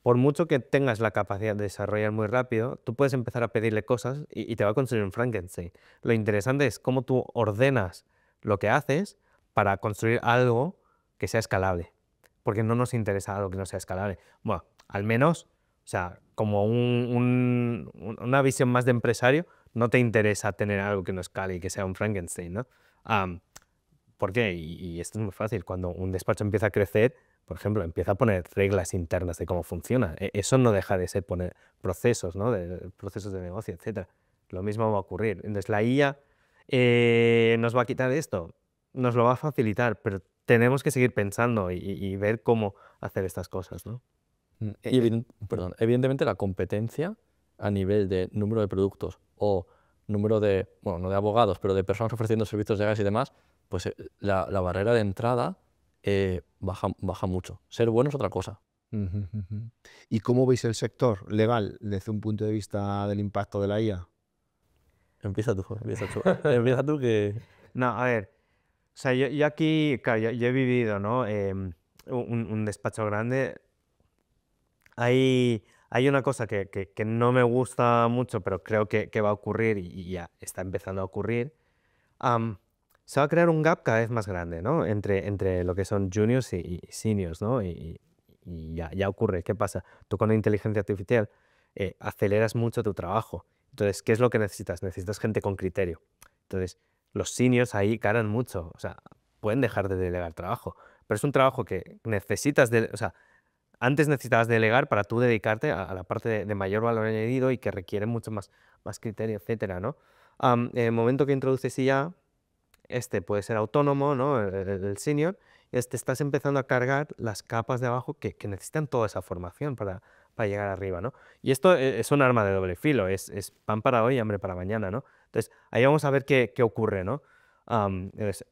por mucho que tengas la capacidad de desarrollar muy rápido, tú puedes empezar a pedirle cosas y te va a construir un Frankenstein. Lo interesante es cómo tú ordenas lo que haces para construir algo que sea escalable. Porque no nos interesa algo que no sea escalable. Bueno, al menos, o sea, como una visión más de empresario, no te interesa tener algo que no escale y que sea un Frankenstein, ¿no? ¿Por qué? Y esto es muy fácil. Cuando un despacho empieza a crecer, por ejemplo, empieza a poner reglas internas de cómo funciona. Eso no deja de ser poner procesos, ¿no? Procesos de negocio, etcétera. Lo mismo va a ocurrir. Entonces, la IA nos va a quitar esto, nos lo va a facilitar, pero tenemos que seguir pensando y ver cómo hacer estas cosas, ¿no? Y perdón, evidentemente la competencia a nivel de número de productos o número de, bueno, no de abogados, pero de personas ofreciendo servicios legales y demás, pues la barrera de entrada baja mucho. Ser bueno es otra cosa. Ujú, ujú. ¿Y cómo veis el sector legal desde un punto de vista del impacto de la IA? Empieza tú, empieza tú. Empieza tú que... No, a ver, o sea, yo aquí, claro, yo he vivido, ¿no? Un despacho grande. Hay una cosa que no me gusta mucho, pero creo que va a ocurrir y ya está empezando a ocurrir. Am, Se va a crear un gap cada vez más grande, ¿no? Entre lo que son juniors y seniors, ¿no? Y ya ocurre. ¿Qué pasa? Tú con la inteligencia artificial aceleras mucho tu trabajo. Entonces, ¿qué es lo que necesitas? Necesitas gente con criterio. Entonces, los seniors ahí ganan mucho. O sea, pueden dejar de delegar trabajo. Pero es un trabajo que necesitas o sea, antes necesitabas delegar para tú dedicarte a la parte de mayor valor añadido y que requiere mucho más criterio, etcétera, ¿no? En el momento que introduces IA, puede ser autónomo, ¿no? El senior, y estás empezando a cargar las capas de abajo que necesitan toda esa formación para llegar arriba, ¿no? Y esto es un arma de doble filo, es pan para hoy y hambre para mañana, ¿no? Entonces, ahí vamos a ver qué ocurre, ¿no? Entonces,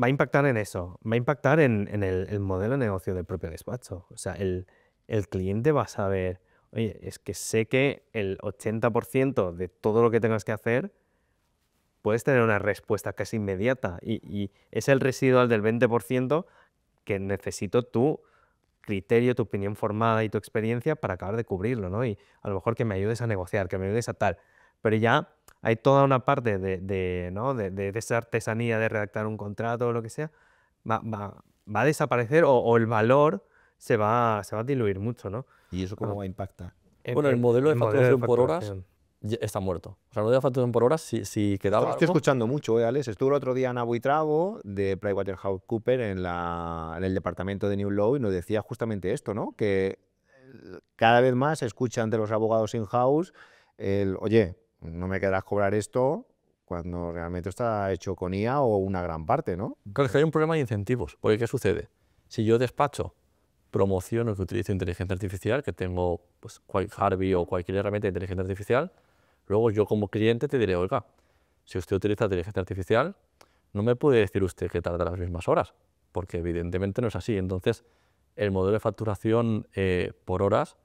va a impactar en eso, va a impactar en el modelo de negocio del propio despacho. O sea, el cliente va a saber, oye, es que sé que el 80% de todo lo que tengas que hacer puedes tener una respuesta casi inmediata y es el residual del 20% que necesito tu criterio, tu opinión formada y tu experiencia para acabar de cubrirlo, ¿no? Y a lo mejor que me ayudes a negociar, que me ayudes a tal. Pero ya hay toda una parte ¿no? de esa artesanía de redactar un contrato o lo que sea, va a desaparecer o el valor se va a diluir mucho, ¿no? ¿Y eso cómo va a impactar? Bueno, el modelo de modelo de facturación por horas facturación. ya está muerto. O sea, el modelo de facturación por horas, si Esto quedaba lo estoy algo... escuchando mucho, Alex. Estuve el otro día en Abu Trago de PricewaterhouseCoopers en el departamento de New Law y nos decía justamente esto, ¿no? Que cada vez más se escucha ante los abogados in-house oye, no me querrás cobrar esto cuando realmente está hecho con IA o una gran parte, ¿no? Claro, es que hay un problema de incentivos. Porque, ¿qué sucede? Si yo despacho promociono que utilizo inteligencia artificial, que tengo pues, Harvey o cualquier herramienta de inteligencia artificial, luego yo como cliente te diré, oiga, si usted utiliza inteligencia artificial, no me puede decir usted que tarda las mismas horas, porque evidentemente no es así. Entonces, el modelo de facturación por horas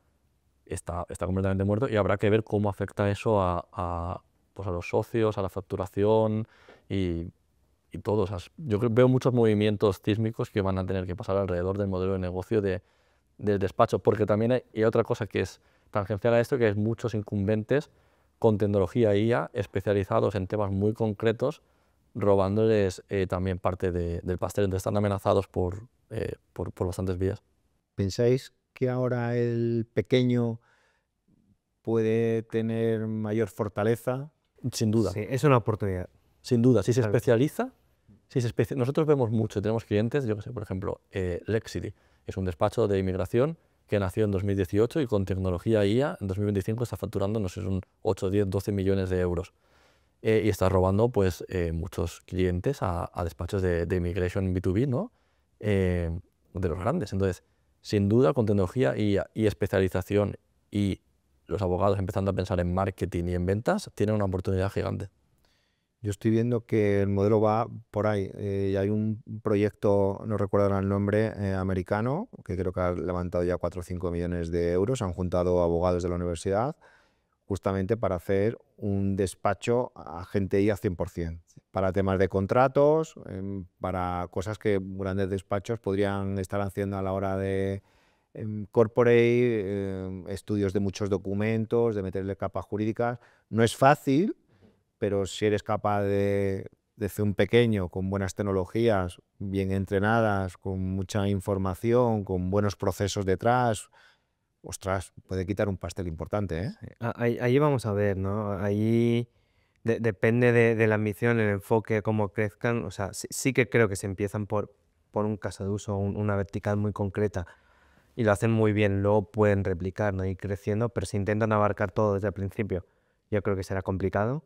está completamente muerto y habrá que ver cómo afecta eso pues a los socios, a la facturación y todo. O sea, veo muchos movimientos sísmicos que van a tener que pasar alrededor del modelo de negocio del despacho, porque también hay otra cosa que es tangencial a esto, que es muchos incumbentes con tecnología IA especializados en temas muy concretos, robándoles también parte del pastel. Entonces están amenazados por bastantes vías. ¿Pensáis que ahora el pequeño puede tener mayor fortaleza? Sin duda. Sí, es una oportunidad. Sin duda. Si se Claro. especializa, nosotros vemos mucho, tenemos clientes, yo que sé, por ejemplo, Lexity, es un despacho de inmigración que nació en 2018 y con tecnología IA en 2025 está facturando, no sé, son 8, 10, 12 millones de euros. Y está robando pues, muchos clientes a despachos de immigration B2B, ¿no? De los grandes. Entonces, sin duda, con tecnología y especialización y los abogados empezando a pensar en marketing y en ventas, tienen una oportunidad gigante. Yo estoy viendo que el modelo va por ahí. Y hay un proyecto, no recuerdo ahora el nombre, americano, que creo que ha levantado ya 4 o 5 millones de euros. Han juntado abogados de la universidad justamente para hacer un despacho agente IA 100%, para temas de contratos, para cosas que grandes despachos podrían estar haciendo a la hora de corporate, estudios de muchos documentos, de meterle capas jurídicas. No es fácil, pero si eres capaz de ser un pequeño con buenas tecnologías, bien entrenadas, con mucha información, con buenos procesos detrás, ostras, puede quitar un pastel importante, ¿eh? Ahí vamos a ver, ¿no? Ahí depende de la ambición, el enfoque, cómo crezcan. O sea, sí que creo que se empiezan por un caso de uso, una vertical muy concreta y lo hacen muy bien, luego pueden replicar, ¿no? Ir creciendo, pero si intentan abarcar todo desde el principio, yo creo que será complicado.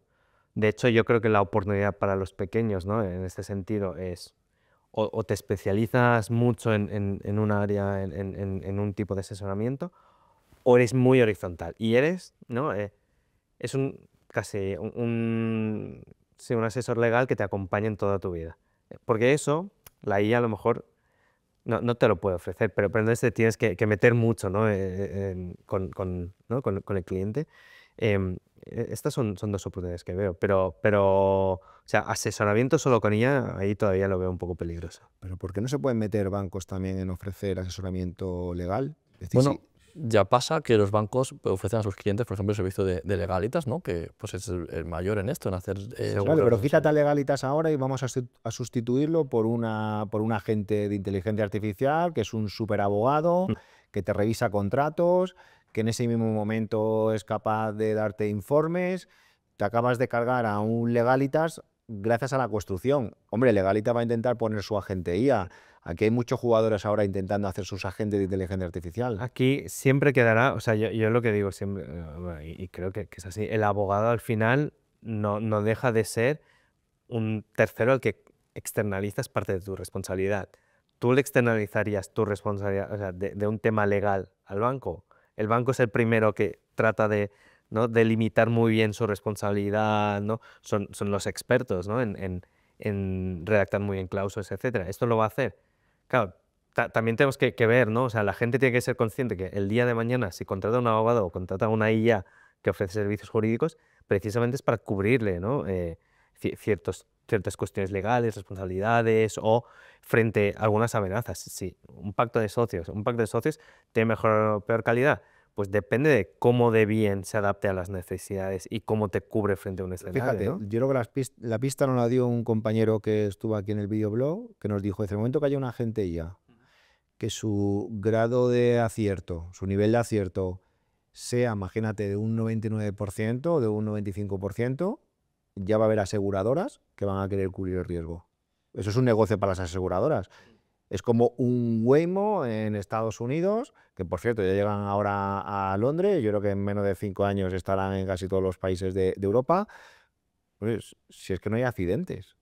De hecho, yo creo que la oportunidad para los pequeños, ¿no? En este sentido es o te especializas mucho en un área, en un tipo de asesoramiento, o eres muy horizontal y eres, ¿no? Es casi sí, un asesor legal que te acompaña en toda tu vida. Porque eso, la IA a lo mejor no te lo puede ofrecer, pero entonces te tienes que meter mucho, ¿no? ¿no? con el cliente. Estas son dos oportunidades que veo, pero o sea, asesoramiento solo con IA, ahí todavía lo veo un poco peligroso. Pero ¿por qué no se pueden meter bancos también en ofrecer asesoramiento legal? Es decir, Bueno, ya pasa que los bancos ofrecen a sus clientes, por ejemplo, el servicio de Legalitas, ¿no? Que pues, es el mayor en esto, en hacer Seguro. claro, pero seguros. quítate a Legalitas ahora y vamos a sustituirlo por un agente de inteligencia artificial que es un súper abogado, que te revisa contratos, que en ese mismo momento es capaz de darte informes. Te acabas de cargar a un Legalitas gracias a la construcción. Hombre, Legalitas va a intentar poner su agente IA. Aquí hay muchos jugadores ahora intentando hacer sus agentes de inteligencia artificial. Aquí siempre quedará, o sea, yo lo que digo siempre, bueno, y creo que es así, el abogado al final no deja de ser un tercero al que externalizas parte de tu responsabilidad. ¿Tú le externalizarías tu responsabilidad, o sea, de un tema legal al banco? El banco es el primero que trata de, ¿no? de limitar muy bien su responsabilidad, ¿no? Son los expertos, ¿no? en redactar muy bien cláusulas, etcétera. ¿Esto lo va a hacer? Claro, también tenemos que ver, ¿no? O sea, la gente tiene que ser consciente que el día de mañana, si contrata a un abogado o contrata a una IA que ofrece servicios jurídicos, precisamente es para cubrirle, ¿no? Ciertas cuestiones legales, responsabilidades o frente a algunas amenazas. Si un pacto de socios tiene mejor o peor calidad, pues depende de cómo de bien se adapte a las necesidades y cómo te cubre frente a un escenario. Fíjate, ¿no? yo creo que la pista nos la dio un compañero que estuvo aquí en el videoblog, que nos dijo, desde el momento que haya un agente IA, que su grado de acierto, su nivel de acierto sea, imagínate, de un 99% o de un 95%, ya va a haber aseguradoras que van a querer cubrir el riesgo. Eso es un negocio para las aseguradoras. Es como un Waymo en Estados Unidos, que por cierto ya llegan ahora a Londres, yo creo que en menos de 5 años estarán en casi todos los países de Europa. Pues, si es que no hay accidentes.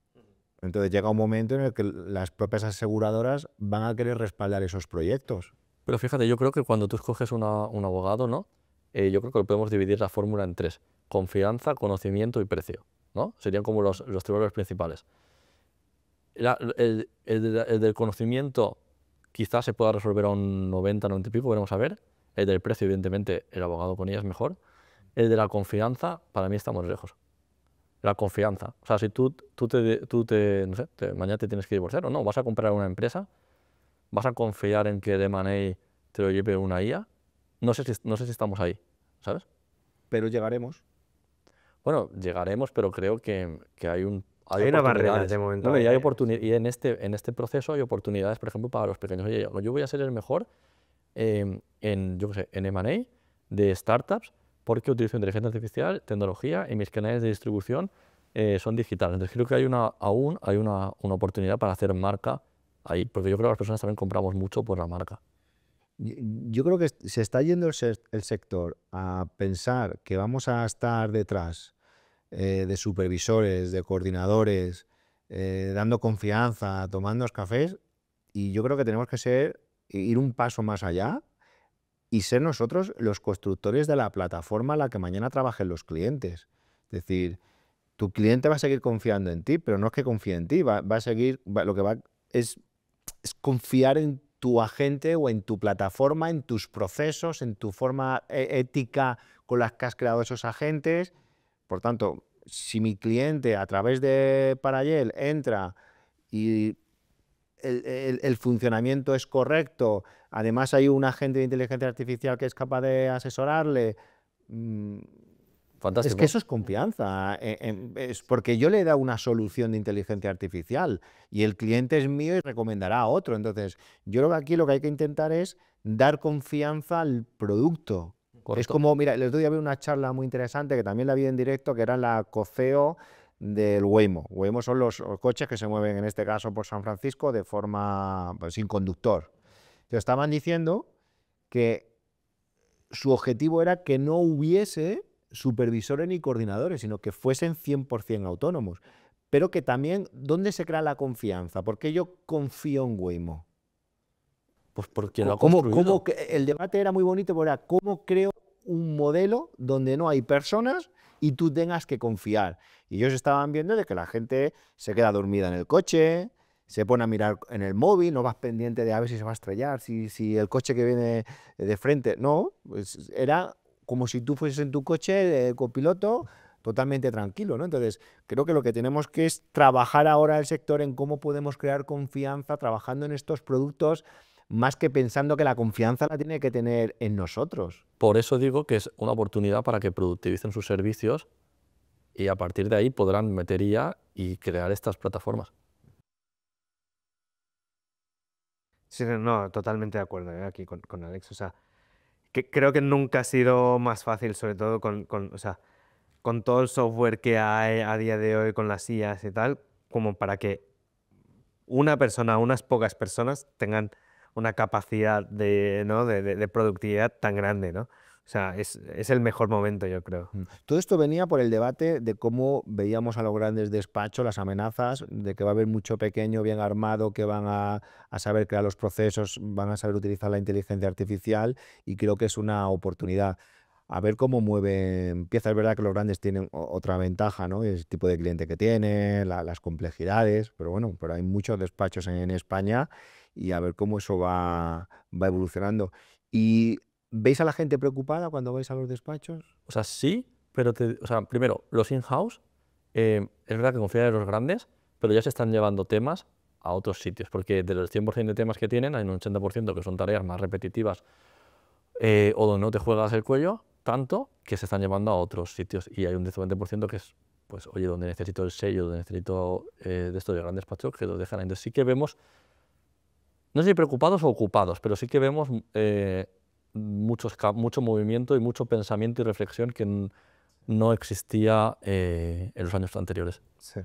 Entonces llega un momento en el que las propias aseguradoras van a querer respaldar esos proyectos. Pero fíjate, yo creo que cuando tú escoges un abogado, ¿no? Yo creo que lo podemos dividir la fórmula en tres: confianza, conocimiento y precio, ¿no? Serían como los tres valores principales. El del conocimiento quizás se pueda resolver a un 90, 90 y pico, veremos a ver. El del precio, evidentemente, el abogado con ella es mejor. El de la confianza, para mí estamos lejos. La confianza. O sea, si tú no sé, mañana te tienes que divorciar o no, vas a comprar una empresa, vas a confiar en que de Money te lo lleve una IA. No sé si estamos ahí, ¿sabes? Pero llegaremos. Bueno, llegaremos, pero creo que hay Hay una barrera oportunidades. de momento. No, y y en este proceso hay oportunidades, por ejemplo, para los pequeños. Oye, yo voy a ser el mejor yo qué sé, en M&A de startups porque utilizo inteligencia artificial, tecnología y mis canales de distribución son digitales. Entonces creo que aún hay una oportunidad para hacer marca ahí, porque yo creo que las personas también compramos mucho por la marca. Yo creo que se está yendo el sector a pensar que vamos a estar detrás de supervisores, de coordinadores, dando confianza, tomando cafés, y yo creo que tenemos que ir un paso más allá y ser nosotros los constructores de la plataforma en la que mañana trabajen los clientes. Es decir, tu cliente va a seguir confiando en ti, pero no es que confíe en ti, va a seguir, lo que va es confiar en tu agente o en tu plataforma, en tus procesos, en tu forma ética con las que has creado esos agentes. Por tanto, si mi cliente a través de Parallel entra y el funcionamiento es correcto, además hay un agente de inteligencia artificial que es capaz de asesorarle, es que Fantástico. eso es confianza, es porque yo le he dado una solución de inteligencia artificial y el cliente es mío y recomendará a otro. Entonces, yo creo que aquí lo que hay que intentar es dar confianza al producto. Es Correcto. como, mira, el otro día vi una charla muy interesante que también la vi en directo, que era la coceo del Waymo. Waymo son los coches que se mueven, en este caso, por San Francisco de forma sin conductor. Entonces, estaban diciendo que su objetivo era que no hubiese supervisores ni coordinadores, sino que fuesen 100% autónomos. Pero que también, ¿dónde se crea la confianza? ¿Por qué yo confío en Waymo? Pues por quien lo ha construido. El debate era muy bonito, porque era cómo creo un modelo donde no hay personas y tú tengas que confiar. Y ellos estaban viendo de que la gente se queda dormida en el coche, se pone a mirar en el móvil, no vas pendiente de a ver si se va a estrellar, si el coche que viene de frente. No, pues era como si tú fueses en tu coche de copiloto totalmente tranquilo, ¿no? Entonces, creo que lo que tenemos que es trabajar ahora el sector en cómo podemos crear confianza trabajando en estos productos, más que pensando que la confianza la tiene que tener en nosotros. Por eso digo que es una oportunidad para que productivicen sus servicios y a partir de ahí podrán meter IA y crear estas plataformas. Sí, no, totalmente de acuerdo aquí con Alex. O sea, creo que nunca ha sido más fácil, sobre todo o sea, con todo el software que hay a día de hoy, con las IAs y tal, como para que una persona, unas pocas personas tengan una capacidad ¿no? de productividad tan grande, ¿no? O sea, es el mejor momento, yo creo. Todo esto venía por el debate de cómo veíamos a los grandes despachos, las amenazas, de que va a haber mucho pequeño bien armado que van a saber crear los procesos, van a saber utilizar la inteligencia artificial, y creo que es una oportunidad. A ver cómo mueven piezas. Es verdad que los grandes tienen otra ventaja, ¿no? El tipo de cliente que tienen, las complejidades, pero bueno, pero hay muchos despachos en España y a ver cómo eso va evolucionando. Y ¿veis a la gente preocupada cuando vais a los despachos? O sea, sí, pero o sea, primero, los in-house, es verdad que confían en los grandes, pero ya se están llevando temas a otros sitios, porque de los 100% de temas que tienen, hay un 80% que son tareas más repetitivas o donde no te juegas el cuello tanto, que se están llevando a otros sitios, y hay un 10 o 20% que es, pues, oye, donde necesito el sello, donde necesito de esto de grandes despachos, que lo dejan ahí. Entonces sí que vemos, no sé si preocupados o ocupados, pero sí que vemos mucho movimiento y mucho pensamiento y reflexión que no existía en los años anteriores. Sí.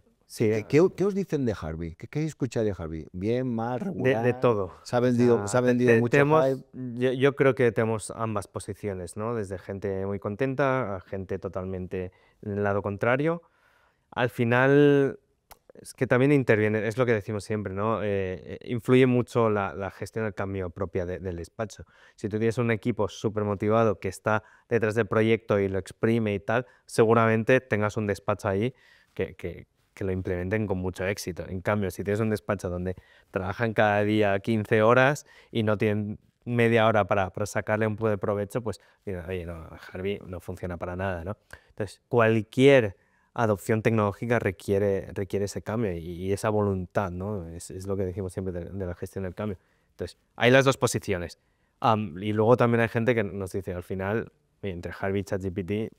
¿Qué os dicen de Harvey? ¿Qué escucháis de Harvey? ¿Bien, mal, regular? De todo. Se ha vendido, O se sea, ha vendido mucho hype. yo creo que tenemos ambas posiciones, ¿no? Desde gente muy contenta a gente totalmente en el lado contrario. Al final, Es que también interviene, es lo que decimos siempre, ¿no? Influye mucho la gestión del cambio propia del despacho. Si tú tienes un equipo súper motivado que está detrás del proyecto y lo exprime y tal, seguramente tengas un despacho ahí que lo implementen con mucho éxito. En cambio, si tienes un despacho donde trabajan cada día 15 horas y no tienen media hora para sacarle un poco de provecho, pues, mira, oye, no, Harvey no funciona para nada, ¿no? Entonces, cualquier adopción tecnológica requiere ese cambio y esa voluntad, ¿no? Es lo que decimos siempre de la gestión del cambio. Entonces, hay las dos posiciones. Y luego también hay gente que nos dice, al final, oye, entre Harvey y ChatGPT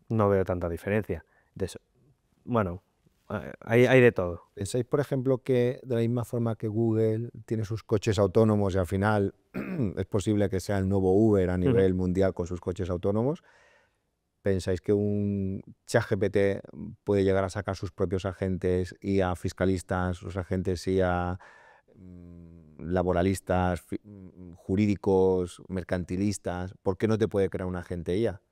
no veo tanta diferencia. Entonces, bueno, hay de todo. ¿Pensáis, por ejemplo, que de la misma forma que Google tiene sus coches autónomos y al final es posible que sea el nuevo Uber a nivel mundial con sus coches autónomos? ¿Pensáis que un ChatGPT puede llegar a sacar sus propios agentes IA fiscalistas, sus agentes IA laboralistas, jurídicos, mercantilistas? ¿Por qué no te puede crear un agente IA?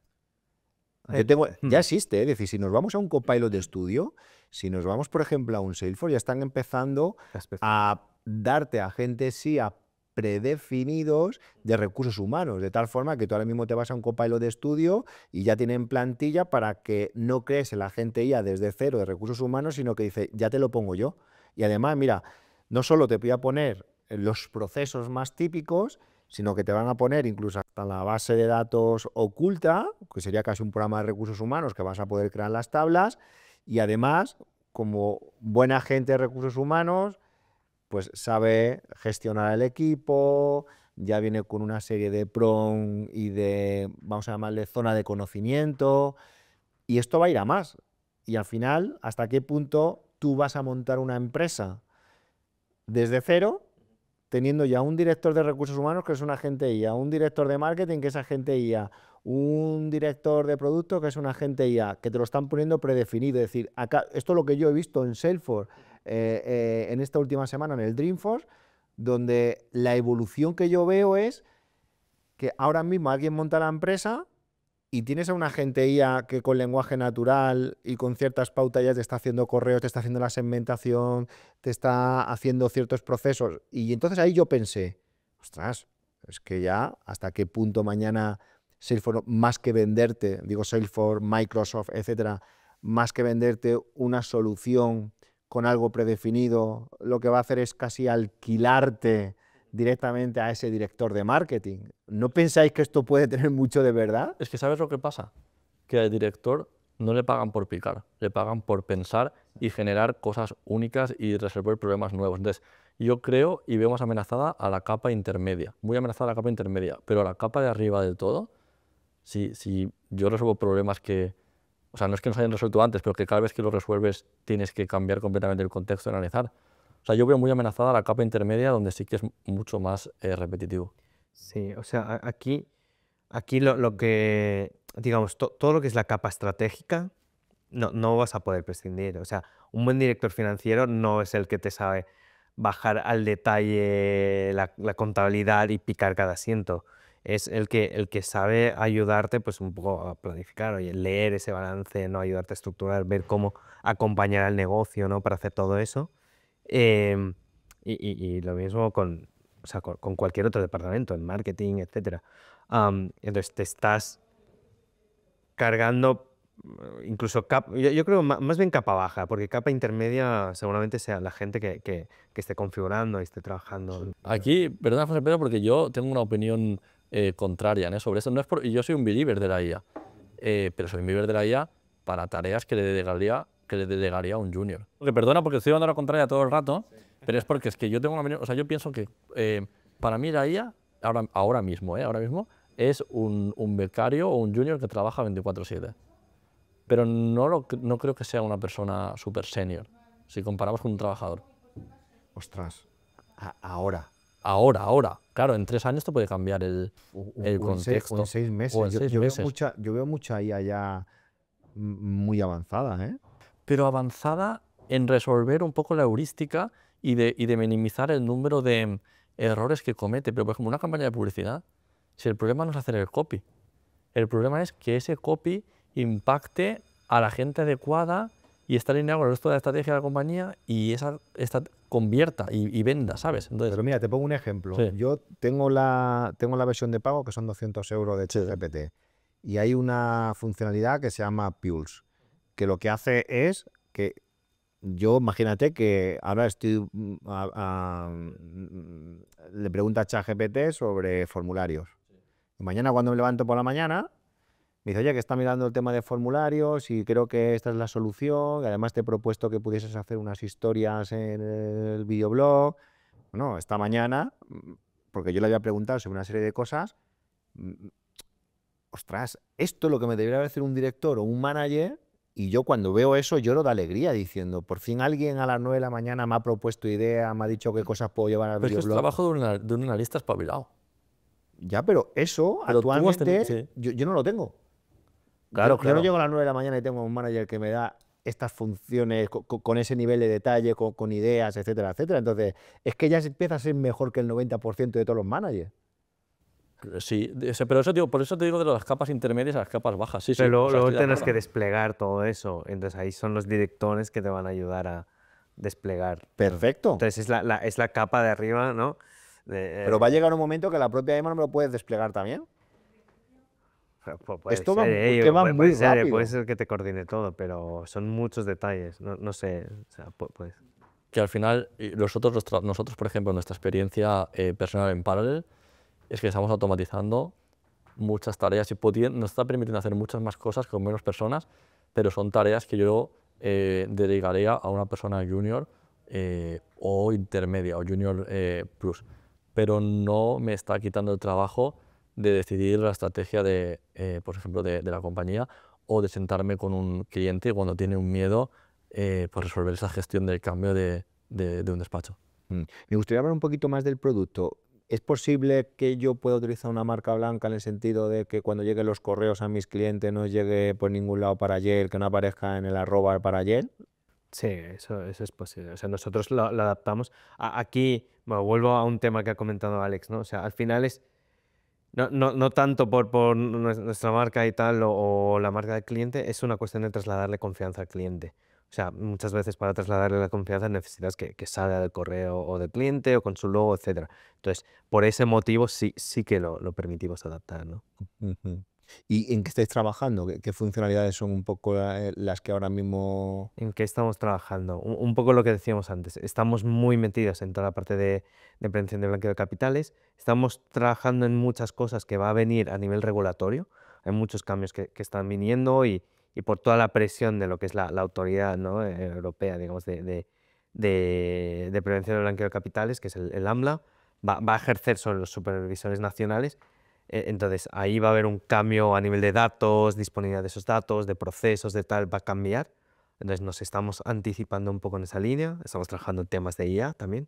Ya existe, es decir, si nos vamos a un Copilot de estudio, si nos vamos, por ejemplo, a un Salesforce, ya están empezando a darte agentes IA predefinidos de recursos humanos, de tal forma que tú ahora mismo te vas a un Copilot de estudio y ya tienen plantilla para que no crees el agente IA desde cero de recursos humanos, sino que dice, ya te lo pongo yo. Y además, mira, no solo te voy a poner los procesos más típicos, sino que te van a poner incluso hasta la base de datos oculta, que sería casi un programa de recursos humanos que vas a poder crear las tablas, y además, como buen agente de recursos humanos, pues sabe gestionar el equipo, ya viene con una serie de PROM y de, vamos a llamarle, zona de conocimiento, y esto va a ir a más. Y al final, ¿hasta qué punto tú vas a montar una empresa desde cero, teniendo ya un director de recursos humanos que es un agente IA, un director de marketing que es agente IA, un director de producto que es un agente IA, que te lo están poniendo predefinido? Es decir, acá, esto es lo que yo he visto en Salesforce en esta última semana, en el Dreamforce, donde la evolución que yo veo es que ahora mismo alguien monta la empresa y tienes a un agente IA que con lenguaje natural y con ciertas pautas ya te está haciendo correos, te está haciendo la segmentación, te está haciendo ciertos procesos. Y entonces ahí yo pensé, ostras, es que ya hasta qué punto mañana Salesforce, más que venderte, digo Salesforce, Microsoft, etcétera, más que venderte una solución con algo predefinido, lo que va a hacer es casi alquilarte directamente a ese director de marketing. ¿No pensáis que esto puede tener mucho de verdad? Es que ¿sabes lo que pasa? Que al director no le pagan por picar, le pagan por pensar y generar cosas únicas y resolver problemas nuevos. Entonces, yo creo y veo más amenazada a la capa intermedia, muy amenazada a la capa intermedia, pero a la capa de arriba del todo, si yo resuelvo problemas que, o sea, no es que no se hayan resuelto antes, pero que cada vez que los resuelves tienes que cambiar completamente el contexto y analizar. O sea, yo veo muy amenazada la capa intermedia donde sí que es mucho más repetitivo. Sí, o sea, aquí lo que, digamos, todo lo que es la capa estratégica, no vas a poder prescindir. O sea, un buen director financiero no es el que te sabe bajar al detalle la contabilidad y picar cada asiento. Es el que sabe ayudarte pues un poco a planificar, oye, leer ese balance, ¿no? Ayudarte a estructurar, ver cómo acompañar al negocio, ¿no? Para hacer todo eso. Em, y lo mismo o sea, con cualquier otro departamento, en marketing, etc. Entonces te estás cargando incluso yo creo más bien capa baja, porque capa intermedia seguramente sea la gente que esté configurando y esté trabajando. Aquí, perdona José Pedro, porque yo tengo una opinión contraria, ¿no? Sobre esto. No es yo soy un believer de la IA, pero soy un believer de la IA para tareas que le delegaría a un junior. Porque, perdona porque estoy dando la contraria todo el rato, pero es porque es que yo tengo una opinión, o sea, yo pienso que para mí la IA, ahora mismo es un becario o un junior que trabaja 24/7. Pero no creo que sea una persona súper senior, si comparamos con un trabajador. Ostras, ahora. Ahora. Claro, en 3 años esto puede cambiar el contexto. O en 6 meses. O en 6 meses. Yo veo mucha IA ya muy avanzada, ¿eh? Pero avanzada en resolver un poco la heurística y de minimizar el número de errores que comete. Pero, por ejemplo, una campaña de publicidad, si el problema no es hacer el copy, el problema es que ese copy impacte a la gente adecuada y estar alineado con el resto de la estrategia de la compañía y esta convierta y venda, ¿sabes? Entonces, Pero mira, te pongo un ejemplo. Sí. Yo tengo la versión de pago que son 200 euros de ChatGPT y hay una funcionalidad que se llama Pulse, que lo que hace es que yo, imagínate que ahora le pregunto a ChatGPT sobre formularios. Y mañana cuando me levanto por la mañana, me dice, oye, que está mirando el tema de formularios y creo que esta es la solución. Y además te he propuesto que pudieses hacer unas historias en el videoblog. Bueno, esta mañana, porque yo le había preguntado sobre una serie de cosas, ostras, esto es lo que me debería hacer un director o un manager, y yo cuando veo eso lloro de alegría diciendo, por fin alguien a las 9 de la mañana me ha propuesto idea, me ha dicho qué cosas puedo llevar al pero es que es videoblog. trabajo de un analista espabilado. Ya, pero eso Pero tú has actualmente tenido- sí. yo no lo tengo. Claro, Yo no claro. llego a las 9 de la mañana y tengo un manager que me da estas funciones con ese nivel de detalle, con ideas, etcétera, etcétera. Entonces, es que ya se empieza a ser mejor que el 90% de todos los managers. Sí, pero eso, por eso te digo de las capas intermedias a las capas bajas. Sí, sí. Pero o sea, luego estoy de tienes que acuerdo. desplegar todo eso. Entonces ahí son los directores que te van a ayudar a desplegar. Perfecto. Entonces es la capa de arriba, ¿no? Pero va a llegar un momento que la propia EMA no me lo puedes desplegar también. Puede Esto va, ser, es que va muy puede ser, rápido. puede ser que te coordine todo, pero son muchos detalles. No, no sé. O sea, pues, Que al final, nosotros, por ejemplo, nuestra experiencia personal en Parallel es que estamos automatizando muchas tareas y nos está permitiendo hacer muchas más cosas con menos personas, pero son tareas que yo dedicaría a una persona junior o intermedia o junior plus, pero no me está quitando el trabajo de decidir la estrategia por ejemplo, de la compañía o de sentarme con un cliente cuando tiene un miedo por resolver esa gestión del cambio de un despacho. Me gustaría hablar un poquito más del producto. ¿Es posible que yo pueda utilizar una marca blanca en el sentido de que cuando lleguen los correos a mis clientes no llegue por ningún lado para Yale, que no aparezca en el @ para Yale? sí, eso es posible. O sea, nosotros lo adaptamos. Aquí, bueno, vuelvo a un tema que ha comentado Alex, ¿no? O sea, al final es no tanto por nuestra marca y tal o la marca del cliente, es una cuestión de trasladarle confianza al cliente. O sea, muchas veces para trasladarle la confianza necesitas que salga del correo o del cliente o con su logo, etcétera. Entonces, por ese motivo sí que lo permitimos adaptar, ¿no? Ujú. ¿Y en qué estáis trabajando? ¿Qué funcionalidades son un poco las que ahora mismo... ¿En qué estamos trabajando? Un poco lo que decíamos antes. Estamos muy metidos en toda la parte de prevención de blanqueo de capitales. Estamos trabajando en muchas cosas que va a venir a nivel regulatorio. Hay muchos cambios que están viniendo y por toda la presión de lo que es la autoridad, ¿no? Europea, digamos, de prevención de blanqueo de capitales, que es el AMLA, va a ejercer sobre los supervisores nacionales. Entonces, ahí va a haber un cambio a nivel de datos, disponibilidad de esos datos, de procesos, de tal, va a cambiar. Entonces, nos estamos anticipando un poco en esa línea. Estamos trabajando en temas de IA también,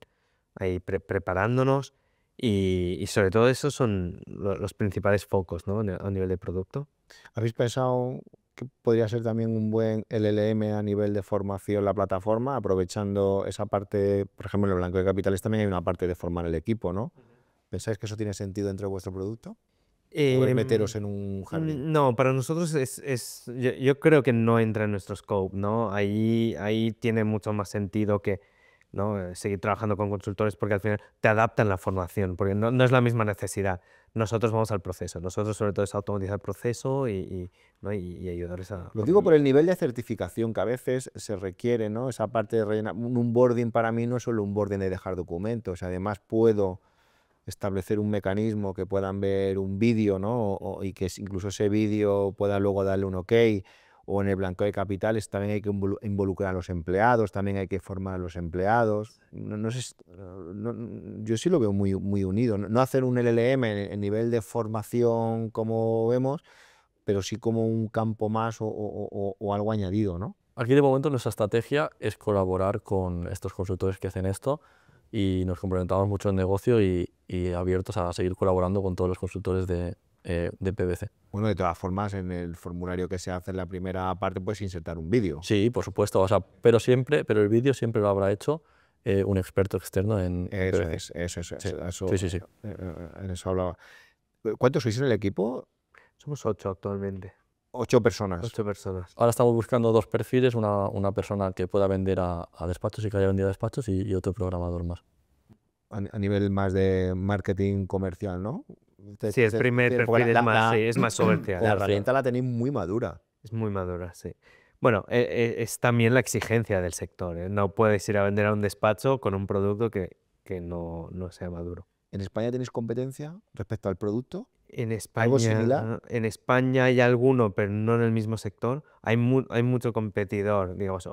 ahí preparándonos. Y sobre todo, esos son los principales focos, ¿no? A nivel de producto. ¿Habéis pensado que podría ser también un buen LLM a nivel de formación la plataforma, aprovechando esa parte, por ejemplo, en el blanco de capitales también hay una parte de formar el equipo, ¿no? ¿Pensáis que eso tiene sentido dentro de vuestro producto? ¿O es meteros en un jardín? No, para nosotros yo creo que no entra en nuestro scope, ¿no? Ahí tiene mucho más sentido que, ¿no? Seguir trabajando con consultores porque al final te adaptan la formación, porque no es la misma necesidad. Nosotros vamos al proceso, nosotros sobre todo es automatizar el proceso ¿no? y ayudarles a... Lo digo por el nivel de certificación que a veces se requiere, ¿no? Esa parte de rellenar. Un onboarding para mí no es solo un onboarding de dejar documentos, además puedo establecer un mecanismo que puedan ver un vídeo, ¿no? Y que incluso ese vídeo pueda luego darle un OK, o en el blanqueo de capitales también hay que involucrar a los empleados, también hay que formar a los empleados. No sé, yo sí lo veo muy, muy unido. No hacer un LLM en nivel de formación como vemos, pero sí como un campo más o algo añadido, ¿no? Aquí de momento nuestra estrategia es colaborar con estos consultores que hacen esto y nos complementamos mucho en negocio y abiertos a seguir colaborando con todos los consultores de PwC. Bueno, de todas formas, en el formulario que se hace en la primera parte puedes insertar un vídeo. Sí, por supuesto, o sea, pero el vídeo siempre lo habrá hecho un experto externo en Eso PwC. es, eso. Sí. En eso hablaba. ¿Cuántos sois en el equipo? Somos 8 actualmente. 8 personas. 8 personas. Ahora estamos buscando 2 perfiles, una persona que pueda vender a despachos y que haya vendido a despachos y otro programador más. A nivel más de marketing comercial, ¿no? Sí, el primer perfil es más comercial. La herramienta la tenéis muy madura. Es muy madura, sí. Bueno, es también la exigencia del sector, ¿eh? No puedes ir a vender a un despacho con un producto que no sea maduro. ¿En España tenéis competencia respecto al producto? En ¿Algo similar? España hay alguno, pero no en el mismo sector. Hay mucho competidor, digamos,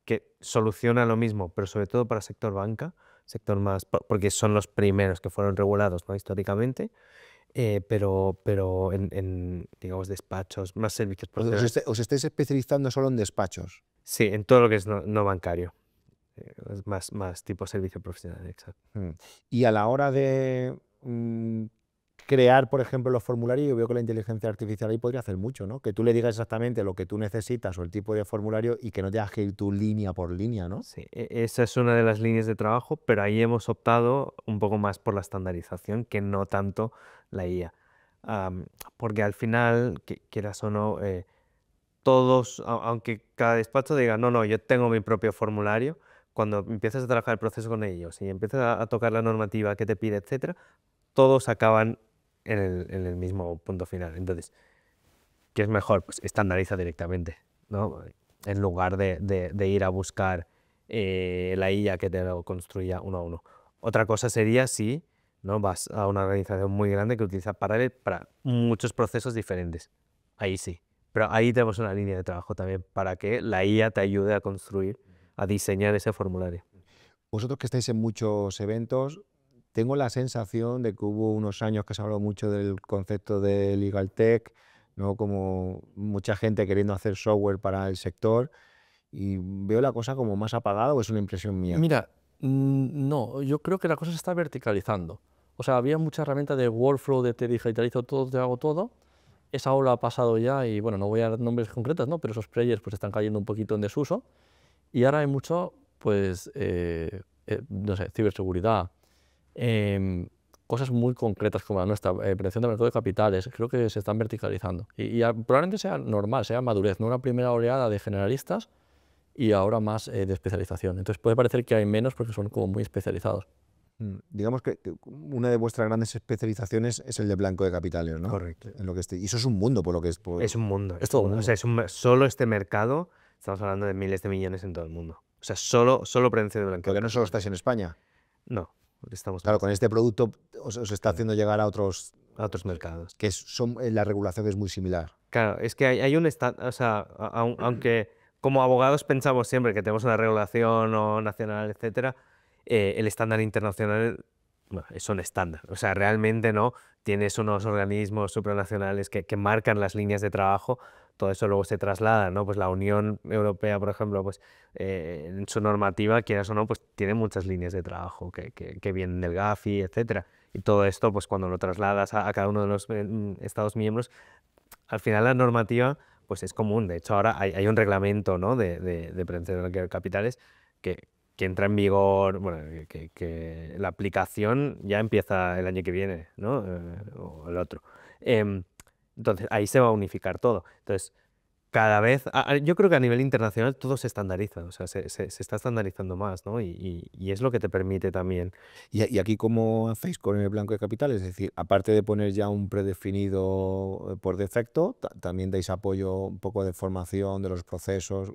que soluciona lo mismo, pero sobre todo para sector banca, sector más, porque son los primeros que fueron regulados, ¿no? Históricamente, pero digamos, despachos, más servicios profesionales. ¿Os estáis especializando solo en despachos? Sí, en todo lo que es no bancario. Es más tipo servicio profesional, exacto. Y a la hora de crear, por ejemplo, los formularios, yo veo que la inteligencia artificial ahí podría hacer mucho, ¿no? Que tú le digas exactamente lo que tú necesitas o el tipo de formulario y que no tengas que ir tú línea por línea, ¿no? Sí, esa es una de las líneas de trabajo, pero ahí hemos optado un poco más por la estandarización que no tanto la IA. Porque al final, quieras o no, todos, aunque cada despacho diga, no, yo tengo mi propio formulario, cuando empiezas a trabajar el proceso con ellos y empiezas a tocar la normativa que te pide, etcétera, todos acaban en el mismo punto final. Entonces, ¿qué es mejor? Pues estandariza directamente, ¿no? En lugar de ir a buscar la IA que te lo construya uno a uno. Otra cosa sería si, ¿no?, vas a una organización muy grande que utiliza Parallel para muchos procesos diferentes. Ahí sí. Pero ahí tenemos una línea de trabajo también para que la IA te ayude a construir, a diseñar ese formulario. Vosotros que estáis en muchos eventos, tengo la sensación de que hubo unos años que se habló mucho del concepto de Legal Tech, ¿no? Como mucha gente queriendo hacer software para el sector, y veo la cosa como más apagada, ¿o es una impresión mía? Mira, no, yo creo que la cosa se está verticalizando. O sea, había mucha herramienta de workflow, de te digitalizo todo, te hago todo. Esa ola ha pasado ya y, bueno, no voy a dar nombres concretos, ¿no? Pero esos players pues están cayendo un poquito en desuso. Y ahora hay mucho, pues, no sé, ciberseguridad, cosas muy concretas como la nuestra, prevención de mercado de capitales, creo que se están verticalizando. Y probablemente sea normal, sea madurez, no una primera oleada de generalistas y ahora más de especialización. Entonces puede parecer que hay menos porque son como muy especializados. Digamos que una de vuestras grandes especializaciones es el de blanco de capitales, ¿no? Correcto. En lo que y eso es un mundo, por lo que es. Es un mundo. Es todo un O sea, solo este mercado, estamos hablando de miles de millones en todo el mundo. O sea, solo prevención de blanqueo. Porque no solo estáis en España. No, estamos Claro, con este producto os está haciendo llegar a otros a otros mercados. que la regulación es muy similar. Claro, es que hay un o sea, aunque como abogados pensamos siempre que tenemos una regulación o nacional, etcétera, el estándar internacional, bueno, es un estándar. O sea, realmente no tienes unos organismos supranacionales que marcan las líneas de trabajo. Todo eso luego se traslada, ¿no? Pues la Unión Europea, por ejemplo, pues en su normativa, quieras o no, pues tiene muchas líneas de trabajo que vienen del GAFI, etcétera. Y todo esto, pues cuando lo trasladas a cada uno de los Estados miembros, al final la normativa pues es común. De hecho, ahora hay un reglamento, ¿no?, de prevención de capitales que entra en vigor, bueno, que la aplicación ya empieza el año que viene, ¿no? O el otro. Entonces, ahí se va a unificar todo. Entonces, cada vez, yo creo que a nivel internacional todo se estandariza, o sea, se está estandarizando más, ¿no? Y es lo que te permite también. ¿Y aquí cómo hacéis con el blanco de capitales? Es decir, aparte de poner ya un predefinido por defecto, también dais apoyo un poco de formación de los procesos.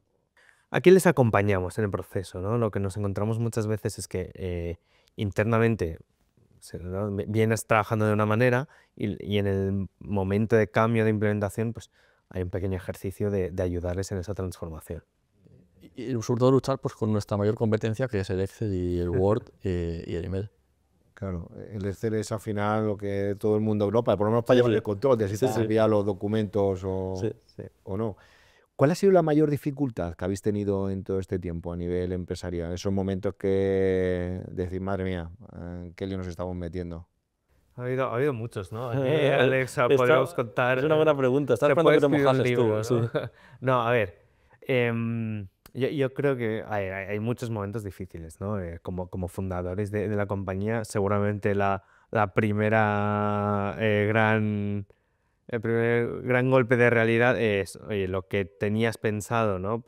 Aquí les acompañamos en el proceso, ¿no? Lo que nos encontramos muchas veces es que internamente ¿no?, vienes trabajando de una manera y en el momento de cambio de implementación, pues hay un pequeño ejercicio de ayudarles en esa transformación. Y sobre todo luchar pues, con nuestra mayor competencia, que es el Excel y el Word y el email. Claro, el Excel es al final lo que todo el mundo Europa, por lo menos para llevar el control de si te envía los documentos o no. ¿Cuál ha sido la mayor dificultad que habéis tenido en todo este tiempo a nivel empresarial? Esos momentos que decís, madre mía, ¿qué lío nos estamos metiendo? Ha habido muchos, ¿no? Alexa, podríamos contar. Es una buena pregunta. Estás Se esperando que puede te escribir un mojases libro, tú. ¿no? No, a ver. Yo creo que hay muchos momentos difíciles, ¿no? Como fundadores de la compañía, seguramente la primera gran el primer gran golpe de realidad es, oye, lo que tenías pensado, ¿no?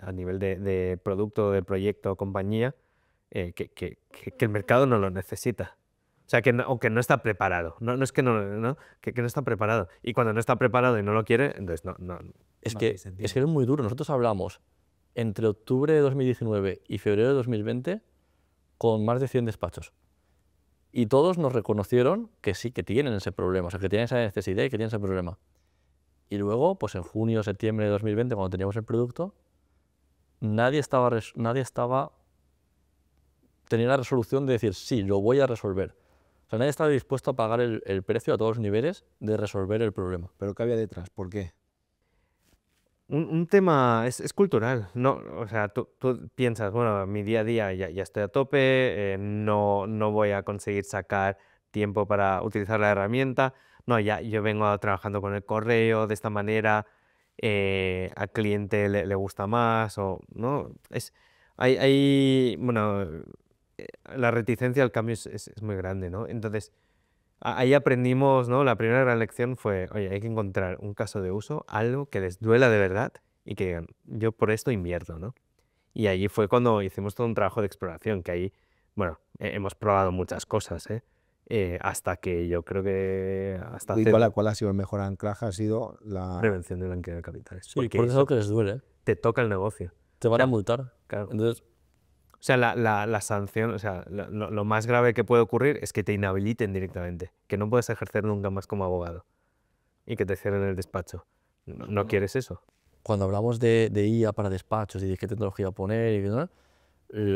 A nivel de producto, de proyecto o compañía, que el mercado no lo necesita. O sea, o que no está preparado. No es que no, que no está preparado. Y cuando no está preparado y no lo quiere, entonces no Es tiene que sentido. es muy duro. Nosotros hablamos entre octubre de 2019 y febrero de 2020 con más de 100 despachos. Y todos nos reconocieron que sí, que tienen ese problema, o sea, que tienen esa necesidad y que tienen ese problema. Y luego, pues en junio, septiembre de 2020, cuando teníamos el producto, nadie tenía la resolución de decir, sí, lo voy a resolver. O sea, nadie estaba dispuesto a pagar el precio a todos los niveles de resolver el problema. ¿Pero qué había detrás? ¿Por qué? Un tema es cultural, ¿no? O sea, tú piensas, bueno, mi día a día ya estoy a tope, no voy a conseguir sacar tiempo para utilizar la herramienta. No, ya yo vengo trabajando con el correo de esta manera, al cliente le gusta más, o, ¿no? Bueno, la reticencia al cambio es muy grande, ¿no? Entonces, ahí aprendimos, ¿no? La primera gran lección fue, oye, hay que encontrar un caso de uso, algo que les duela de verdad y que digan, yo por esto invierto, ¿no? Y allí fue cuando hicimos todo un trabajo de exploración, que ahí, bueno, hemos probado muchas cosas, ¿eh? Hasta que yo creo que hasta ¿Y hace cuál ha sido el mejor anclaje? Ha sido la... prevención de blanqueo de capitales. Sí, Porque porque es algo eso que les duele, ¿eh? te toca el negocio. Te O van a sea, multar. claro. Entonces, O sea, la sanción, o sea, lo más grave que puede ocurrir es que te inhabiliten directamente, que no puedes ejercer nunca más como abogado y que te cierren el despacho. ¿No quieres eso? cuando hablamos de IA para despachos y de qué tecnología poner, y ¿no?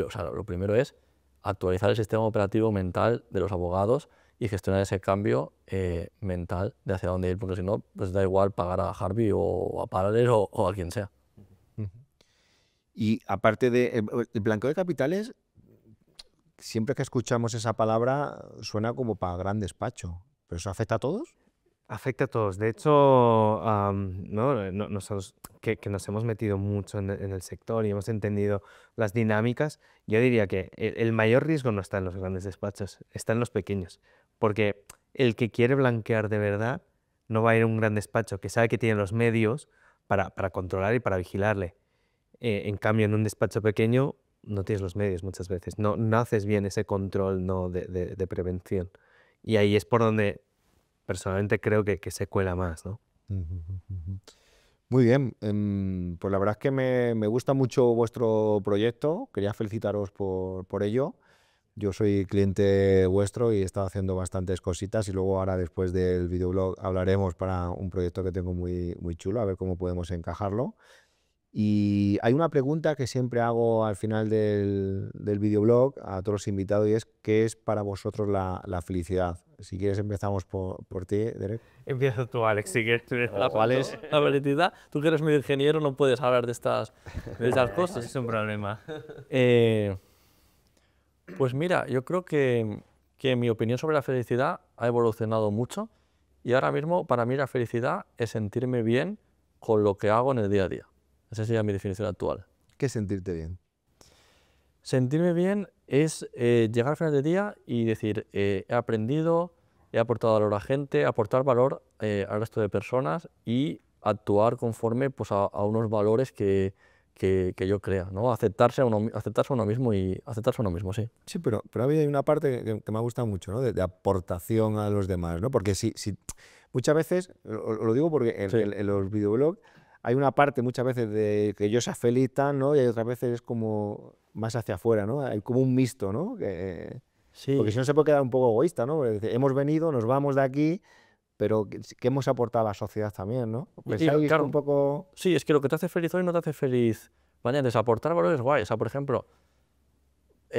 O sea, lo primero es actualizar el sistema operativo mental de los abogados y gestionar ese cambio mental de hacia dónde ir, porque si no, pues da igual pagar a Harvey o a Parallel o a quien sea. Ujú. Y aparte de el blanqueo de capitales, siempre que escuchamos esa palabra suena como para gran despacho. ¿Pero eso afecta a todos? Afecta a todos. De hecho, nosotros que nos hemos metido mucho en el sector y hemos entendido las dinámicas, yo diría que el mayor riesgo no está en los grandes despachos, está en los pequeños. Porque el que quiere blanquear de verdad no va a ir a un gran despacho que sabe que tiene los medios para controlar y para vigilarle. En cambio, en un despacho pequeño no tienes los medios muchas veces, no haces bien ese control, ¿no? de prevención. Y ahí es por donde personalmente creo que se cuela más, ¿no? Ujú, ujú. Muy bien, pues la verdad es que me gusta mucho vuestro proyecto, quería felicitaros por ello. Yo soy cliente vuestro y he estado haciendo bastantes cositas y luego ahora después del videoblog hablaremos para un proyecto que tengo muy chulo, a ver cómo podemos encajarlo. Y hay una pregunta que siempre hago al final del videoblog a todos los invitados y es ¿qué es para vosotros la felicidad? Si quieres empezamos por ti, Derek. Empieza tú, Alex, si quieres. ¿Cuál es? La felicidad, tú que eres medio ingeniero no puedes hablar de estas cosas. Es un problema. Eh, pues mira, yo creo que mi opinión sobre la felicidad ha evolucionado mucho y ahora mismo para mí la felicidad es sentirme bien con lo que hago en el día a día. Esa sería mi definición actual. ¿Qué es sentirte bien? Sentirme bien es llegar al final del día y decir, he aprendido, he aportado valor a la gente, aportar valor al resto de personas y actuar conforme pues, a unos valores que yo crea, ¿no? Aceptarse a uno mismo y aceptarse a uno mismo, sí. Sí, pero a mí hay una parte que me ha gustado mucho, ¿no? De aportación a los demás, ¿no? Porque si muchas veces, lo digo porque Sí. en los videoblogs hay una parte muchas veces de que yo sea feliz, tal, ¿no? Y hay otras veces es como más hacia afuera, ¿no? Hay como un mixto, ¿no? Sí, Porque si no se puede quedar un poco egoísta, ¿no? Porque hemos venido, nos vamos de aquí, pero ¿qué hemos aportado a la sociedad también, ¿no? ¿Pensáis claro, un poco...? sí, es que lo que te hace feliz hoy no te hace feliz mañana. Entonces, aportar valor es guay. O sea, por ejemplo,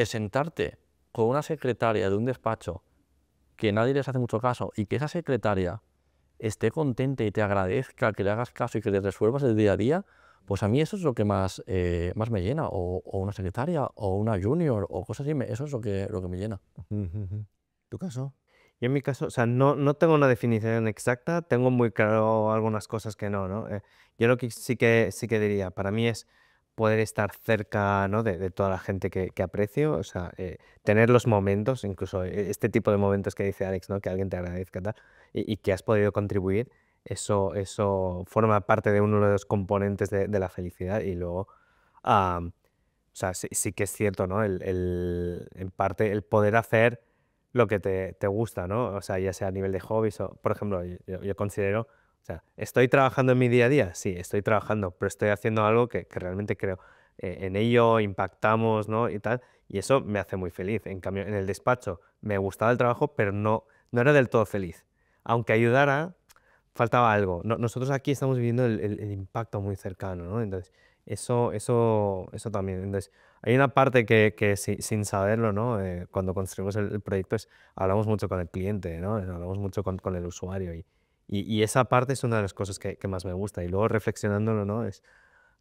sentarte con una secretaria de un despacho que nadie les hace mucho caso y que esa secretaria esté contenta y te agradezca que le hagas caso y que le resuelvas el día a día, pues a mí eso es lo que más me llena. O una secretaria, o una junior, o cosas así, eso es lo que me llena. ¿Tu caso? Yo en mi caso, o sea, no tengo una definición exacta, tengo muy claro algunas cosas que no, ¿no? Yo lo que sí que diría, para mí es poder estar cerca, ¿no? de toda la gente que aprecio, o sea, tener los momentos, incluso este tipo de momentos que dice Alex, ¿no? Que alguien te agradezca tal, y que has podido contribuir, eso forma parte de uno de los componentes de la felicidad. Y luego, o sea, sí que es cierto, ¿no? En parte, el poder hacer lo que te gusta, ¿no? O sea, ya sea a nivel de hobbies o, por ejemplo, yo considero, o sea, ¿estoy trabajando en mi día a día? Sí, estoy trabajando, pero estoy haciendo algo que realmente creo. En ello impactamos, ¿no? Y tal, y eso me hace muy feliz. En cambio, en el despacho me gustaba el trabajo, pero no era del todo feliz. Aunque ayudara, faltaba algo. Nosotros aquí estamos viviendo el impacto muy cercano, ¿no? Entonces, eso también. Entonces, hay una parte que sin saberlo, ¿no? Cuando construimos el proyecto hablamos mucho con el cliente, ¿no? Hablamos mucho con el usuario y esa parte es una de las cosas que más me gusta. Y luego reflexionándolo, ¿no?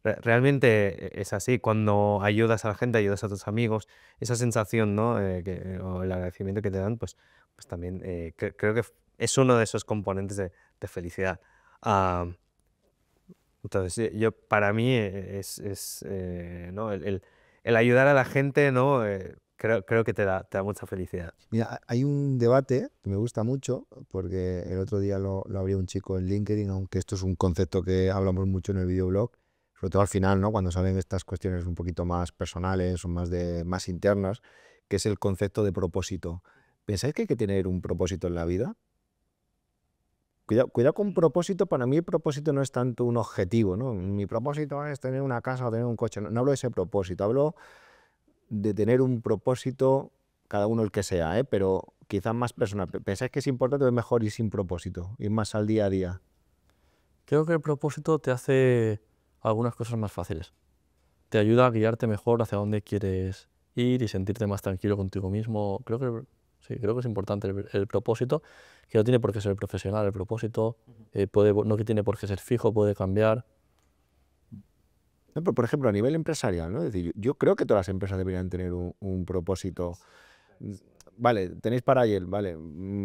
Realmente es así. Cuando ayudas a la gente, ayudas a tus amigos, esa sensación, ¿no? O el agradecimiento que te dan, pues también creo que es uno de esos componentes de felicidad. Ah, entonces, para mí ¿no? el ayudar a la gente, ¿no? Creo que te da mucha felicidad. Mira, hay un debate que me gusta mucho, porque el otro día lo abrió un chico en LinkedIn, aunque esto es un concepto que hablamos mucho en el videoblog, sobre todo al final, ¿no? Cuando salen estas cuestiones un poquito más personales o más internas, que es el concepto de propósito. ¿Pensáis que hay que tener un propósito en la vida? Cuidado con propósito, para mí el propósito no es tanto un objetivo, ¿no? Mi propósito es tener una casa o tener un coche, no hablo de ese propósito, hablo de tener un propósito, cada uno el que sea, pero quizás más personal. ¿Pensáis que es importante o es mejor ir sin propósito, ir más al día a día? Creo que el propósito te hace algunas cosas más fáciles. Te ayuda a guiarte mejor hacia dónde quieres ir y sentirte más tranquilo contigo mismo. Sí, creo que es importante el propósito, que no tiene por qué ser profesional. El propósito no que tiene por qué ser fijo, puede cambiar. No, pero, por ejemplo, a nivel empresarial, ¿no? Es decir, yo creo que todas las empresas deberían tener un propósito. Vale, tenéis para ayer, vale,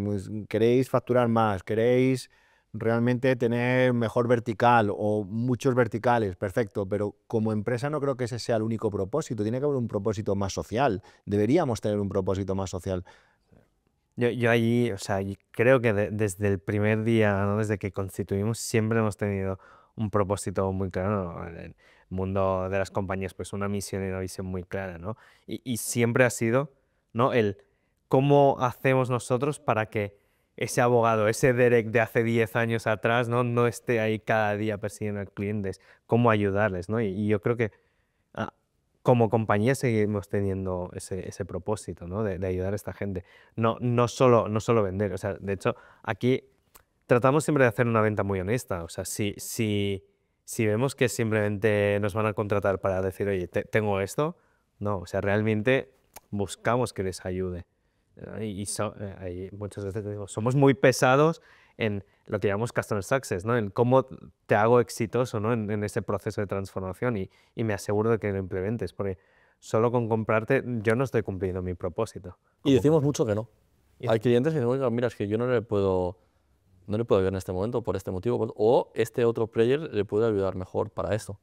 pues, queréis facturar más, queréis realmente tener mejor vertical o muchos verticales, perfecto, pero como empresa no creo que ese sea el único propósito, tiene que haber un propósito más social, deberíamos tener un propósito más social. Yo allí, o sea, creo que desde el primer día, ¿no? Desde que constituimos, siempre hemos tenido un propósito muy claro, ¿no? En el mundo de las compañías, pues una misión y una visión muy clara, ¿no? Y siempre ha sido, ¿no? El cómo hacemos nosotros para que ese abogado, ese Derek de hace 10 años atrás, no esté ahí cada día persiguiendo a clientes, cómo ayudarles, ¿no? Y yo creo que ah, como compañía seguimos teniendo ese propósito, ¿no? De ayudar a esta gente. No solo vender. O sea, de hecho, aquí tratamos siempre de hacer una venta muy honesta. O sea, si vemos que simplemente nos van a contratar para decir, oye, tengo esto, no. O sea, realmente buscamos que les ayude. Ahí muchas veces te digo, somos muy pesados en lo que llamamos Customer Success, ¿no? En cómo te hago exitoso, ¿no? En ese proceso de transformación y me aseguro de que lo implementes, porque solo con comprarte yo no estoy cumpliendo mi propósito. Y decimos mucho que no. Y- Hay clientes que dicen, oiga, mira, es que yo no le puedo ayudar en este momento por este motivo, o este otro player le puede ayudar mejor para esto.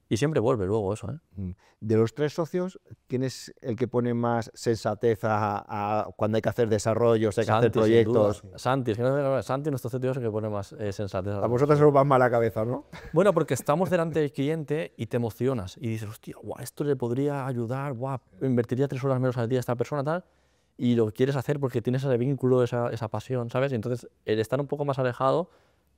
Y siempre vuelve luego eso, ¿eh? De los tres socios, ¿quién es el que pone más sensatez cuando hay que hacer desarrollos, hay que hacer Santi, sin duda. proyectos? Santi, es que no, Santi, nuestro CTO, es el que pone más sensatez. A vosotros os va mal la cabeza, ¿no? Bueno, porque estamos delante del cliente y te emocionas y dices, hostia, guau, esto le podría ayudar, guau, invertiría 3 horas menos al día a esta persona, tal, y lo quieres hacer porque tienes ese vínculo, esa pasión, ¿sabes? Y entonces, el estar un poco más alejado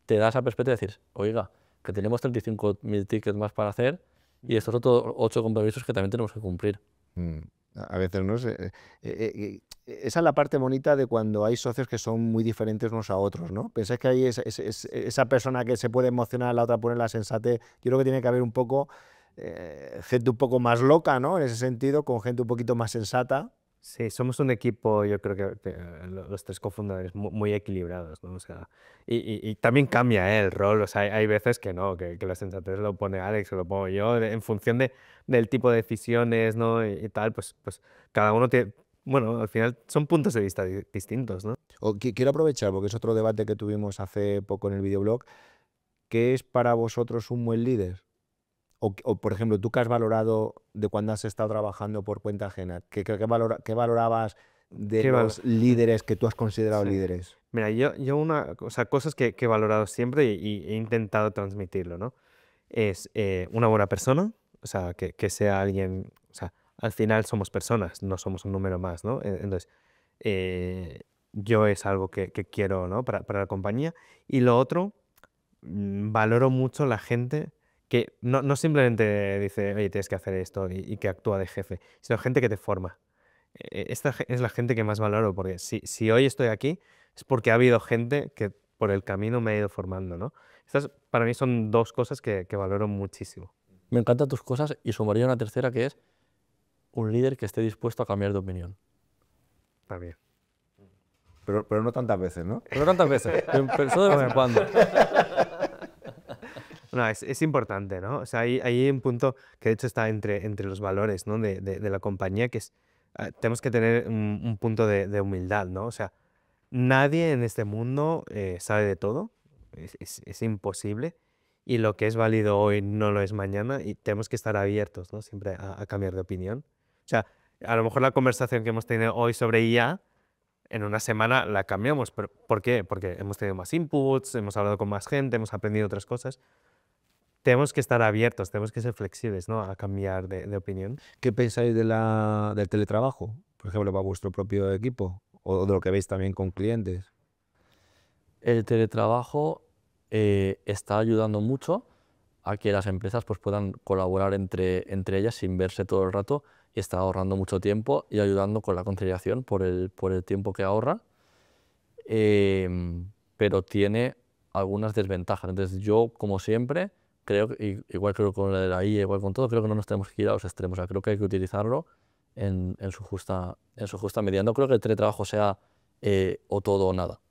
te da esa perspectiva de decir, oiga, que tenemos 35.000 tickets más para hacer y estos otros 8 compromisos que también tenemos que cumplir. A veces, ¿no? Esa es la parte bonita de cuando hay socios que son muy diferentes unos a otros, ¿no? Pensáis que hay esa persona que se puede emocionar, la otra pone la sensatez. Yo creo que tiene que haber un poco gente un poco más loca, ¿no? En ese sentido, con gente un poquito más sensata. Sí, somos un equipo, yo creo que los tres cofundadores muy equilibrados, ¿no? O sea, y también cambia, ¿eh? El rol, o sea, hay veces que no, que la sensatez lo pone Alex o lo pongo yo, en función del tipo de decisiones, ¿no? Y tal, pues cada uno tiene, bueno, al final son puntos de vista distintos, ¿no? Quiero aprovechar, porque es otro debate que tuvimos hace poco en el videoblog. ¿Qué es para vosotros un buen líder? O, por ejemplo, tú que has valorado de cuando has estado trabajando por cuenta ajena, ¿qué valorabas de los líderes que tú has considerado Sí. líderes? Mira, yo o sea, cosas que he valorado siempre y he intentado transmitirlo, ¿no? Es una buena persona, o sea, que sea alguien, o sea, al final somos personas, no somos un número más, ¿no? Entonces, yo es algo que quiero, ¿no? Para la compañía. Y lo otro, valoro mucho la gente que no simplemente dice, oye, tienes que hacer esto y que actúa de jefe, sino gente que te forma. Esta es la gente que más valoro, porque si hoy estoy aquí es porque ha habido gente que por el camino me ha ido formando, ¿no? Estas para mí son dos cosas que valoro muchísimo. Me encantan tus cosas y sumaría una tercera que es un líder que esté dispuesto a cambiar de opinión. También. Pero no tantas veces, ¿no? Pero no tantas veces, pero solo de vez en cuando. No, es importante, ¿no? O sea, hay un punto que de hecho está entre los valores, ¿no? de la compañía, que es, tenemos que tener un punto de humildad, ¿no? O sea, nadie en este mundo sabe de todo, es imposible, y lo que es válido hoy no lo es mañana, y tenemos que estar abiertos, ¿no? Siempre a cambiar de opinión. O sea, a lo mejor la conversación que hemos tenido hoy sobre IA, en una semana la cambiamos, pero ¿por qué? Porque hemos tenido más inputs, hemos hablado con más gente, hemos aprendido otras cosas. Tenemos que estar abiertos, tenemos que ser flexibles, ¿no? A cambiar de opinión. ¿Qué pensáis del teletrabajo, por ejemplo, para vuestro propio equipo? O de lo que veis también con clientes. El teletrabajo está ayudando mucho a que las empresas pues, puedan colaborar entre ellas sin verse todo el rato y está ahorrando mucho tiempo y ayudando con la conciliación por el tiempo que ahorra, pero tiene algunas desventajas. Entonces yo, como siempre, creo, igual creo con la IA, igual con todo, creo que no nos tenemos que ir a los extremos. O sea, creo que hay que utilizarlo en su justa medida. No creo que el teletrabajo sea o todo o nada.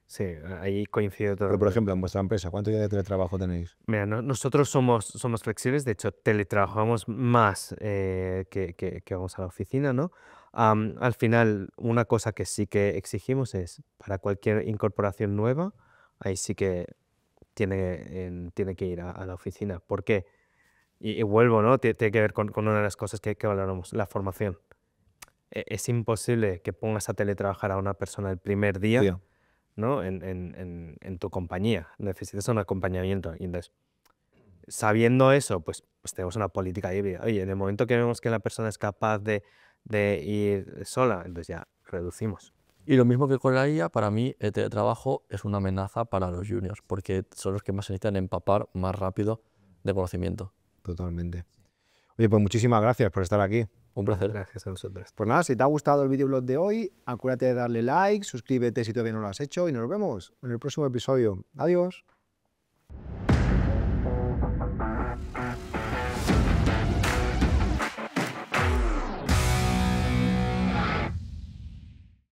Sí, ahí coincido todo. Pero, por ejemplo, en vuestra empresa, ¿cuánto día de teletrabajo tenéis? Mira, nosotros somos flexibles, de hecho teletrabajamos más que vamos a la oficina, ¿no? Al final, una cosa que sí que exigimos es, para cualquier incorporación nueva, ahí sí que tiene que ir a la oficina. ¿Por qué? Y vuelvo, ¿no? Tiene que ver con una de las cosas que valoramos, la formación. Es imposible que pongas a teletrabajar a una persona el primer día, Sí. ¿no? En tu compañía. Necesitas un acompañamiento. Y entonces, sabiendo eso, pues tenemos una política híbrida. Oye, en el momento que vemos que la persona es capaz de ir sola, entonces ya reducimos. Y lo mismo que con la IA, para mí el teletrabajo es una amenaza para los juniors, porque son los que más se necesitan empapar más rápido de conocimiento. Totalmente. Oye, pues muchísimas gracias por estar aquí. Un placer. Gracias a vosotros. Pues nada, si te ha gustado el videoblog de hoy, acuérdate de darle like, suscríbete si todavía no lo has hecho y nos vemos en el próximo episodio. Adiós.